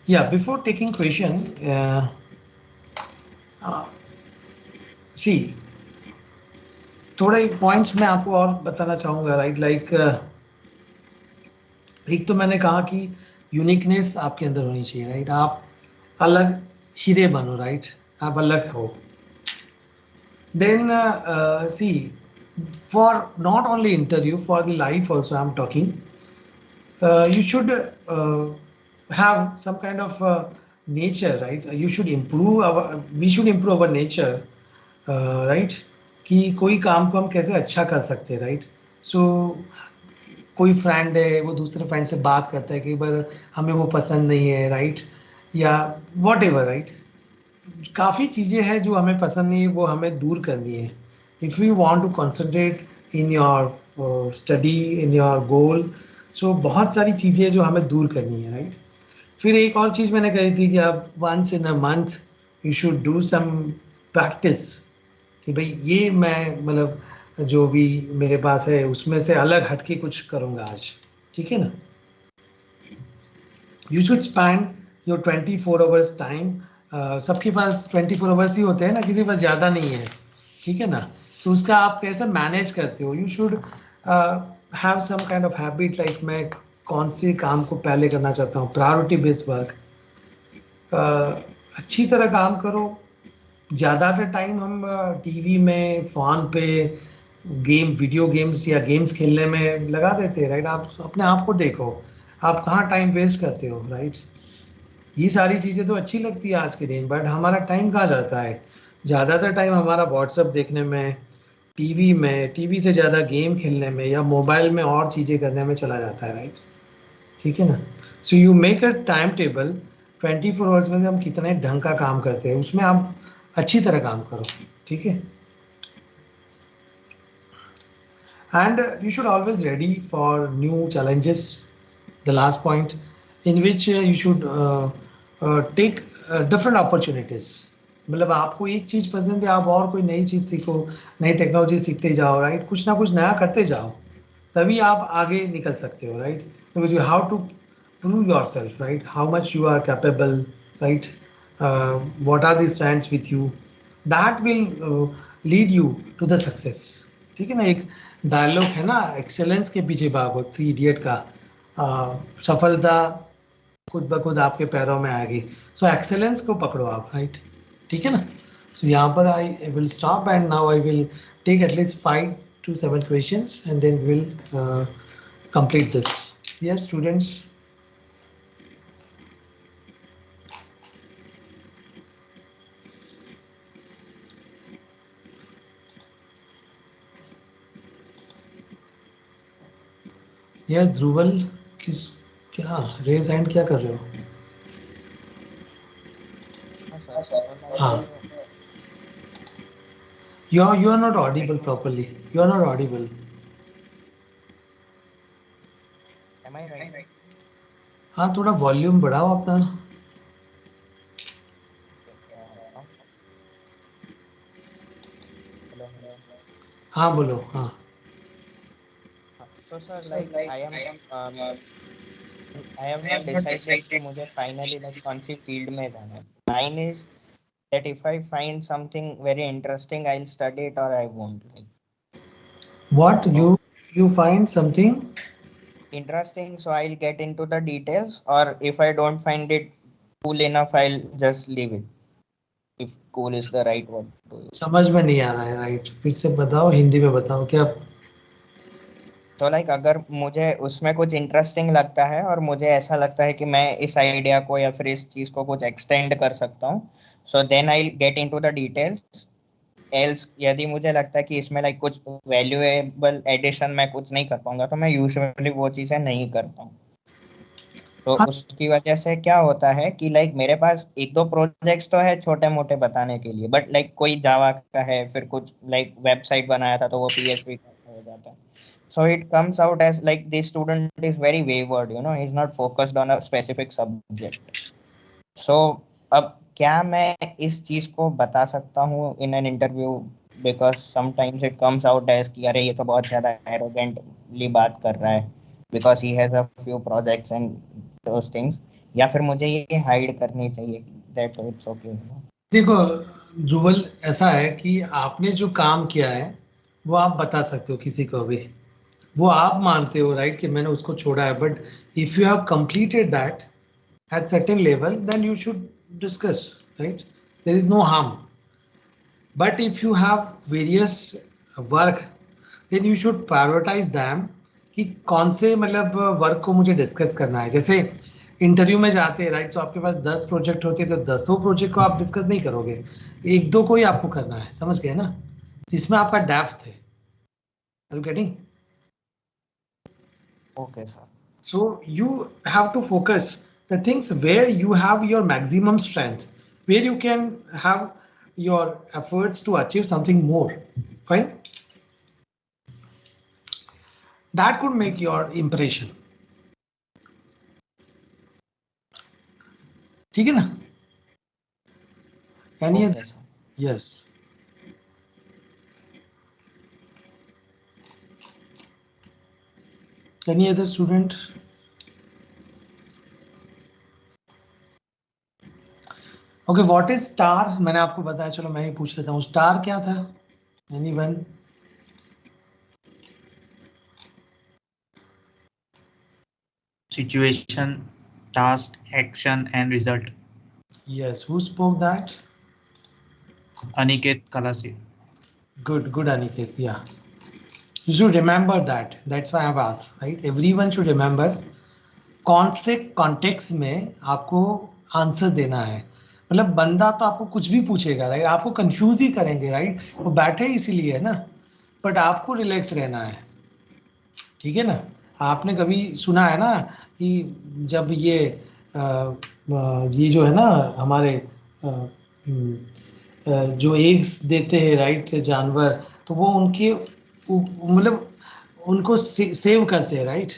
Yeah, before taking question, see, थोड़े points मैं आपको और बताना चाहूँगा, right? Like एक तो मैंने कहा कि यूनिकनेस आपके अंदर होनी चाहिए, राइट? आप अलग हीरे बनो, राइट? आप अलग हो. Then see, for not only interview, for the life also I am talking, you should have some kind of nature, right? You should improve we should improve our nature, right? कि कोई काम को हम कैसे अच्छा कर सकते हैं, राइट? सो कोई फ्रेंड है, वो दूसरे फ्रेंड से बात करता है कि बार हमें वो पसंद नहीं है, राइट? या वॉट एवर, राइट? काफ़ी चीज़ें हैं जो हमें पसंद नहीं है, वो हमें दूर करनी है. If you want to concentrate in your study, in your goal, so बहुत सारी चीज़ें जो हमें दूर करनी है, राइट? फिर एक और चीज मैंने कही थी कि आप once in a month you should do some practice कि भाई ये मैं मतलब जो भी मेरे पास है उसमें से अलग हटके कुछ करूंगा आज, ठीक है ना। You should spend your 24 hours time. सबके पास 24 आवर्स ही होते हैं ना, किसी के पास ज़्यादा नहीं है, ठीक है ना। तो उसका आप कैसे मैनेज करते हो, you should have some kind of habit like मैं कौन से काम को पहले करना चाहता हूँ, प्रायोरिटी बेस्ड वर्क। अच्छी तरह काम करो। ज़्यादातर टाइम हम टीवी में फ़ोन पे वीडियो गेम्स या गेम्स खेलने में लगा देते हैं, राइट। आप अपने आप को देखो, आप कहाँ टाइम वेस्ट करते हो, राइट। ये सारी चीज़ें तो अच्छी लगती है आज के दिन, बट हमारा टाइम कहाँ जाता है। ज़्यादातर टाइम हमारा व्हाट्सएप देखने में, टीवी से ज़्यादा गेम खेलने में या मोबाइल में और चीज़ें करने में चला जाता है, राइट, ठीक है ना। So you make a time table 24 hours में से हम कितने ढंग का काम करते हैं, उसमें आप अच्छी तरह काम करो, ठीक है। And you should always ready for new challenges. The last point in which you should take different opportunities. मतलब आपको एक चीज पसंद है, आप और कोई नई चीज सीखो, नई टेक्नोलॉजी सीखते जाओ, राइट। कुछ ना कुछ नया करते जाओ, तभी आप आगे निकल सकते हो, right. Because you how to prove yourself, right? How much you are capable, right? What are the strengths with you? That will lead you to the success. ठीक है ना। एक डायलॉग है ना, एक्सेलेंस के पीछे भागो, 3 इडियट का। सफलता खुद ब खुद आपके पैरों में आएगी। सो एक्सेलेंस को पकड़ो आप, राइट, ठीक है ना। सो यहाँ पर I will stop and now I will take at least 5 to 7 questions and then we'll complete this. Yes, students. Yes Dhruval, किस क्या रेज हैंड क्या कर रहे हो? हाँ, you are not audible properly. You are not audible. Am I right? हाँ, थोड़ा volume बढ़ाओ अपना। Hello, hello. हाँ बोलो, हाँ। So sir, like I have not decided कि मुझे finally like कौन सी field में जाना है. Mine is that if I find something very interesting, I'll study it or I won't. Like, What you find something interesting, so I'll get into the details, or if I don't find it cool enough, I'll just leave it. If cool is the right word to use. समझ में नहीं आ रहा है, right. फिर से बताओ, हिंदी में बताओ क्या। तो लाइक अगर मुझे उसमें कुछ इंटरेस्टिंग लगता है और मुझे ऐसा लगता है कि मैं इस आइडिया को या फिर इस चीज को कुछ एक्सटेंड कर सकता हूँ, so then I get into the details. Else यदि मुझे लगता है कि इसमें लाइक कुछ वैल्यूएबल एडिशन मैं कुछ नहीं कर पाऊंगा, तो मैं यूजुअली वो चीजें नहीं करता हूँ। तो हाँ। उसकी वजह से क्या होता है कि लाइक मेरे पास एक दो प्रोजेक्ट्स तो है छोटे मोटे बताने के लिए, बट लाइक कोई जावा का है, फिर कुछ लाइक वेबसाइट बनाया था तो वो पीएचपी का हो जाता है। So it comes out as like the student is very wayward, you know, he's not focused on a specific subject. So अब क्या मैं इस चीज को बता सकता हूँ in an interview, because sometimes it comes out as कि अरे ये तो बहुत ज्यादा arrogantly बात कर रहा है because he has a few projects and those things, या फिर मुझे ये हाइड करनी चाहिए that it's okay, you know? देखो जुबल, ऐसा है कि आपने जो काम किया है वो आप बता सकते हो किसी को भी, वो आप मानते हो, राइट, कि मैंने उसको छोड़ा है। But if you have completed that at certain level, then you should discuss, right? There is no harm. But if you have various work, then you should prioritize them कि कौन से मतलब वर्क को मुझे डिस्कस करना है। जैसे interview में जाते हैं, राइट, तो आपके पास 10 प्रोजेक्ट होते हैं, तो 10 प्रोजेक्ट को आप डिस्कस नहीं करोगे, एक दो को ही आपको करना है, समझ गए ना, जिसमें आपका डेप्थ है। Are you getting? Okay, sir. So you have to focus the things where you have your maximum strength, where you can have your efforts to achieve something more. Fine. That could make your impression. ठीक है ना? Any Okay, other? sir. Yes. Any other student? Okay, what is star? मैंने आपको बताया, चलो मैं ही पूछ लेता हूँ, स्टार क्या था? Anyone? Situation, task, action, and result. Yes, who spoke that? Aniket Kalasi. Good, Aniket. Yeah, you should remember that. That's why I've asked, right? Everyone should remember. कौन से कॉन्टेक्स्ट में आपको आंसर देना है, मतलब बंदा तो आपको कुछ भी पूछेगा, राइट? आपको कंफ्यूज ही करेंगे, राइट? वो बैठे इसीलिए है ना, बट आपको रिलैक्स रहना है, ठीक है ना? आपने कभी सुना है ना कि जब ये जो है ना हमारे जो एग्स देते हैं, राइट, जानवर, तो वो उनके मतलब उनको सेव करते हैं, राइट?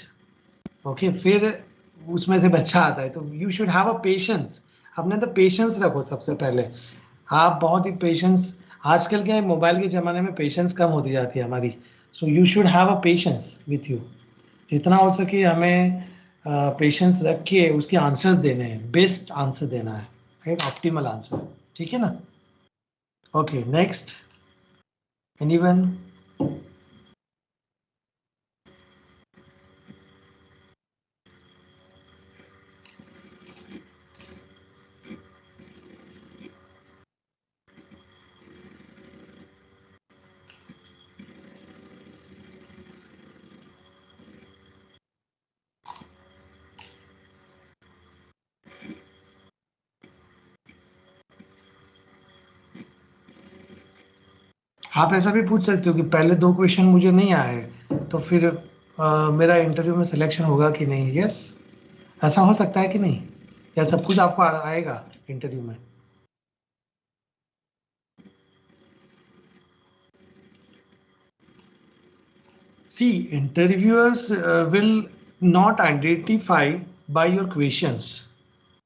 ओके, फिर उसमें से बच्चा आता है, तो you should have a patience. अपने तो पेशेंस रखो सबसे पहले, आप बहुत ही पेशेंस, आजकल के मोबाइल के ज़माने में पेशेंस कम होती जाती है हमारी, सो you should have a patience with you. जितना हो सके हमें पेशेंस रख के उसके आंसर्स देने हैं, बेस्ट आंसर देना है, राइट? ऑप्टिमल आंसर, ठीक है ना? Okay, next, anyone? आप ऐसा भी पूछ सकते हो कि पहले 2 क्वेश्चन मुझे नहीं आए, तो फिर मेरा इंटरव्यू में सिलेक्शन होगा कि नहीं? यस, ऐसा हो सकता है कि नहीं? या सब कुछ आपको आएगा इंटरव्यू में? See, interviewers will not identify by your questions,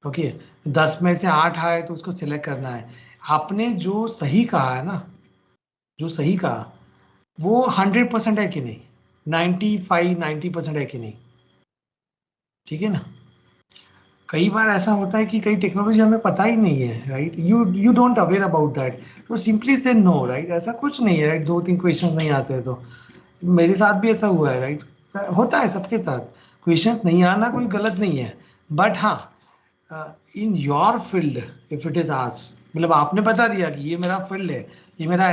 okay? 10 में से 8 आए तो उसको सिलेक्ट करना है। आपने जो सही कहा है ना, जो सही कहा वो 100% है कि नहीं, 95-90% है कि नहीं, ठीक है ना? कई बार ऐसा होता है कि कई टेक्नोलॉजी हमें पता ही नहीं है, right? You don't aware about that, तो सिंपली से नो, राइट? ऐसा कुछ नहीं है, राइट? 2-3 क्वेश्चन नहीं आते हैं तो, मेरे साथ भी ऐसा हुआ है, राइट? होता है सबके साथ, क्वेश्चंस नहीं आना कोई गलत नहीं है, बट हाँ, in your field if it is as, मतलब आपने बता दिया कि ये मेरा फील्ड है, ये मेरा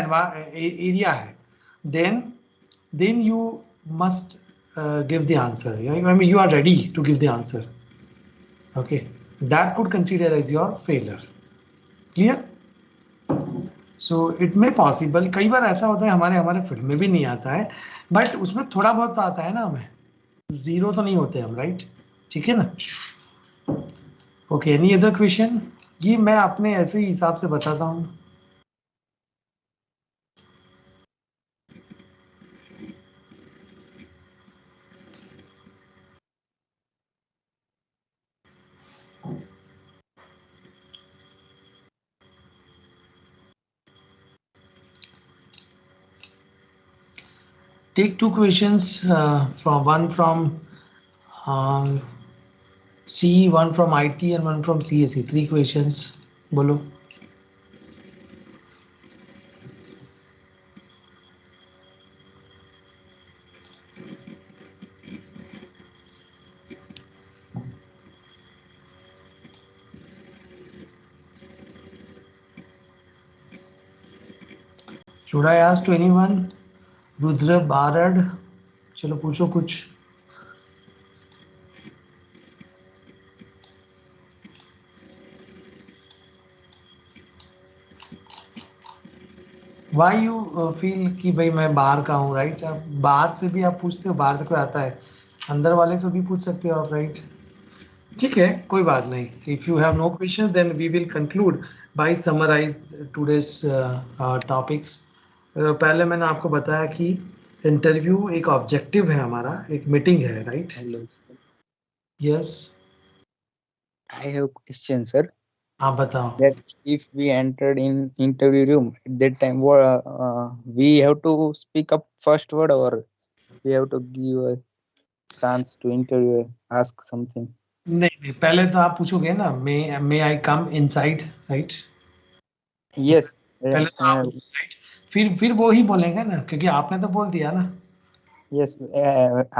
एरिया है, then you must give the answer. I mean, you are ready to give the answer. Okay, that could consider as your failure. Clear? So it may possible, कई बार ऐसा होता है हमारे फील्ड में भी नहीं आता है, बट उसमें थोड़ा बहुत तो आता है ना, हमें जीरो तो नहीं होते हम, राइट? ठीक है ना? Okay, any other question? ये मैं अपने ऐसे ही हिसाब से बताता हूँ। Take 2 questions, from one from CE, one from IT, and one from CSE. 3 questions. बोलो। Should I ask to anyone? Rudra Barad, चलो पूछो कुछ। Why you feel कि भाई मैं बाहर का हूँ, राइट? आप बाहर से भी आप पूछते हो, बाहर से कोई आता है, अंदर वाले से भी पूछ सकते हो आप, राइट? ठीक है, कोई बात नहीं। If you have no question then we will conclude by summarize today's topics. पहले मैंने आपको बताया कि इंटरव्यू एक ऑब्जेक्टिव है हमारा, एक मीटिंग है, right? Hello, sir. Yes, I have question, sir. आप बताओ। that if we entered in interview room at that time, we have to speak up first word, or we have to give a chance to interview, ask something. नहीं नहीं, पहले तो आप पूछोगे ना, मे आई come inside, right? Yes, पहले तो आप राइट, फिर वो ही बोलेंगे ना, क्योंकि आपने तो बोल दिया ना। yes.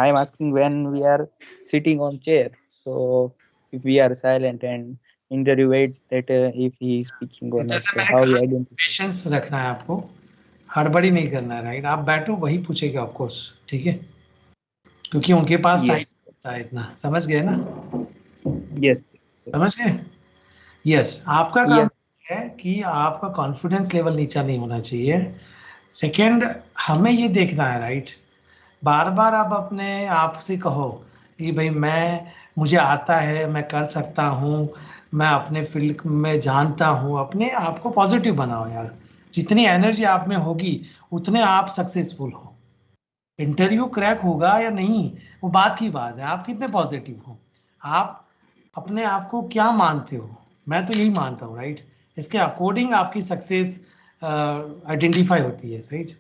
I am asking when we are sitting on chair. So if we are silent and interview wait that if he is speaking or not. जैसे So मैंने how we कहा, identify? पेशेंस रखना है आपको, हड़बड़ी नहीं करना है, राइट? आप बैठो, वही पूछेगा ऑफकोर्स, ठीक है, क्योंकि उनके पास टाइम Yes, होता है इतना, समझ गए ना? yes, समझ गए? यस, आपका काम yes, है कि आपका कॉन्फिडेंस लेवल नीचा नहीं होना चाहिए। सेकेंड, हमें ये देखना है, राइट, बार बार आप अपने आप से कहो कि भाई मुझे आता है, मैं कर सकता हूँ, मैं अपने फील्ड में जानता हूँ। अपने आप को पॉजिटिव बनाओ यार, जितनी एनर्जी आप में होगी उतने आप सक्सेसफुल हो। इंटरव्यू क्रैक होगा या नहीं, वो बात की बात है, आप कितने पॉजिटिव हो, आप अपने आप को क्या मानते हो। मैं तो यही मानता हूँ, राइट? इसके अकॉर्डिंग आपकी सक्सेस आइडेंटिफाई होती है, राइट?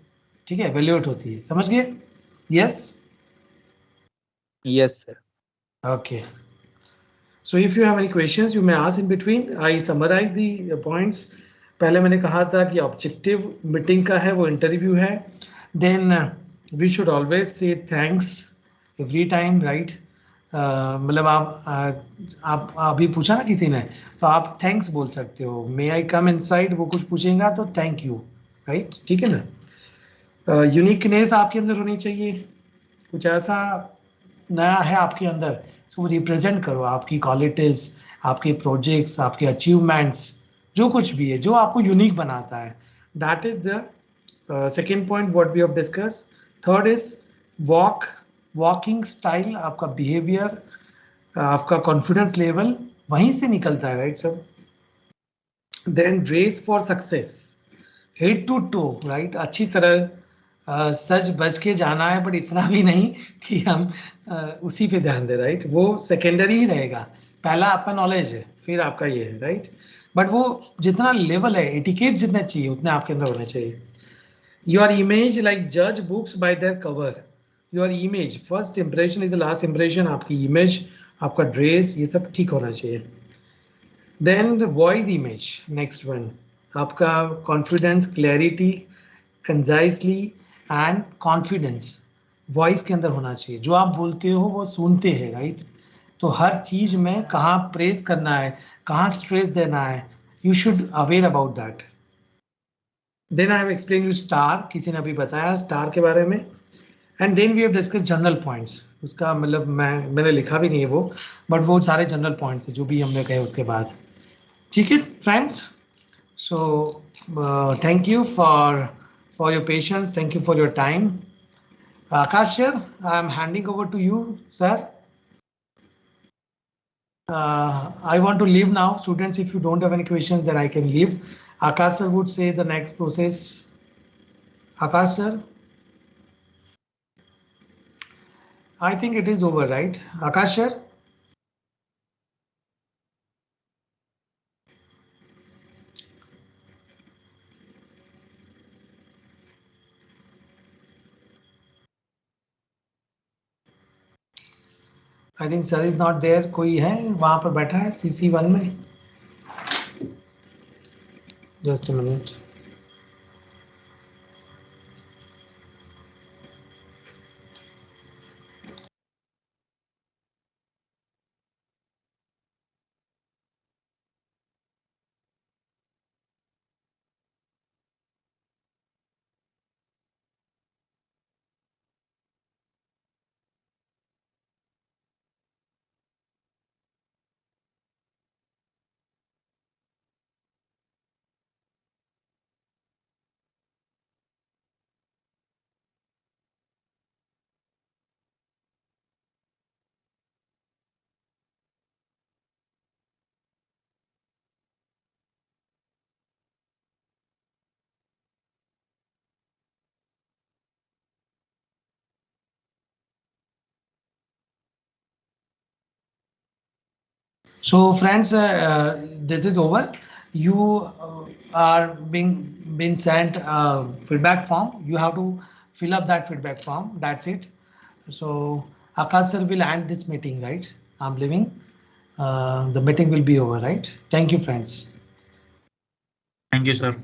ठीक है, एवेल्यूएट होती है, समझ गए? Yes, yes, sir. okay. So if you have any questions, you may ask in between. I summarize the points. पहले मैंने कहा था कि ऑब्जेक्टिव मीटिंग का है, वो इंटरव्यू है। Then we should always say thanks every time, right? मतलब आप अभी पूछा ना किसी ने, तो आप थैंक्स बोल सकते हो। मे आई कम इनसाइड, वो कुछ पूछेगा तो थैंक यू, राइट? ठीक है ना? यूनिकनेस आपके अंदर होनी चाहिए, कुछ ऐसा नया है आपके अंदर, तो रिप्रेजेंट करो आपकी क्वालिटीज, आपके प्रोजेक्ट्स, आपके अचीवमेंट्स, जो कुछ भी है जो आपको यूनिक बनाता है। That is the second point what we have discuss. Third is walking style, आपका बिहेवियर, आपका कॉन्फिडेंस लेवल वहीं से निकलता है, right sir? Then race for success, head to toe, right? अच्छी तरह सच बच के जाना है, बट इतना भी नहीं कि हम उसी पे ध्यान दें, राइट? वो सेकेंडरी ही रहेगा, पहला आपका नॉलेज है, फिर आपका ये है, राइट? बट वो जितना लेवल है, एटिकेट जितने चाहिए उतने आपके अंदर होने चाहिए। योर इमेज, लाइक जज books by their cover. Your image, first impression is the last impression. आपकी इमेज, आपका ड्रेस, ये सब ठीक होना चाहिए। Then voice image, next one, आपका confidence, clarity, concisely and confidence voice के अंदर होना चाहिए। जो आप बोलते हो वो सुनते हैं, राइट? तो हर चीज में कहाँ प्रेस करना है, कहाँ स्ट्रेस देना है, you should aware about that. Then I have explain you star, किसी ने अभी बताया स्टार के बारे में। And then we have discuss general points, उसका मतलब मैंने लिखा भी नहीं है वो, बट वो सारे जनरल पॉइंट्स हैं जो भी हमने कहे उसके बाद। ठीक है friends, so thank you for your patience, thank you for your time. Akash sir, I am handing over to you, sir. I want to leave now, students. If you don't have any questions, then I can leave. Akash sir would say the next process. Akash sir, I think it is over, right? Akash sir. I think sir is not there. कोई है वहाँ पर बैठा है CC1 में? Just a minute. So friends, this is over. You are being sent a feedback form. You have to fill up that feedback form. That's it. So Akash sir will end this meeting, right? I'm leaving. The meeting will be over, right? Thank you, friends. Thank you, sir.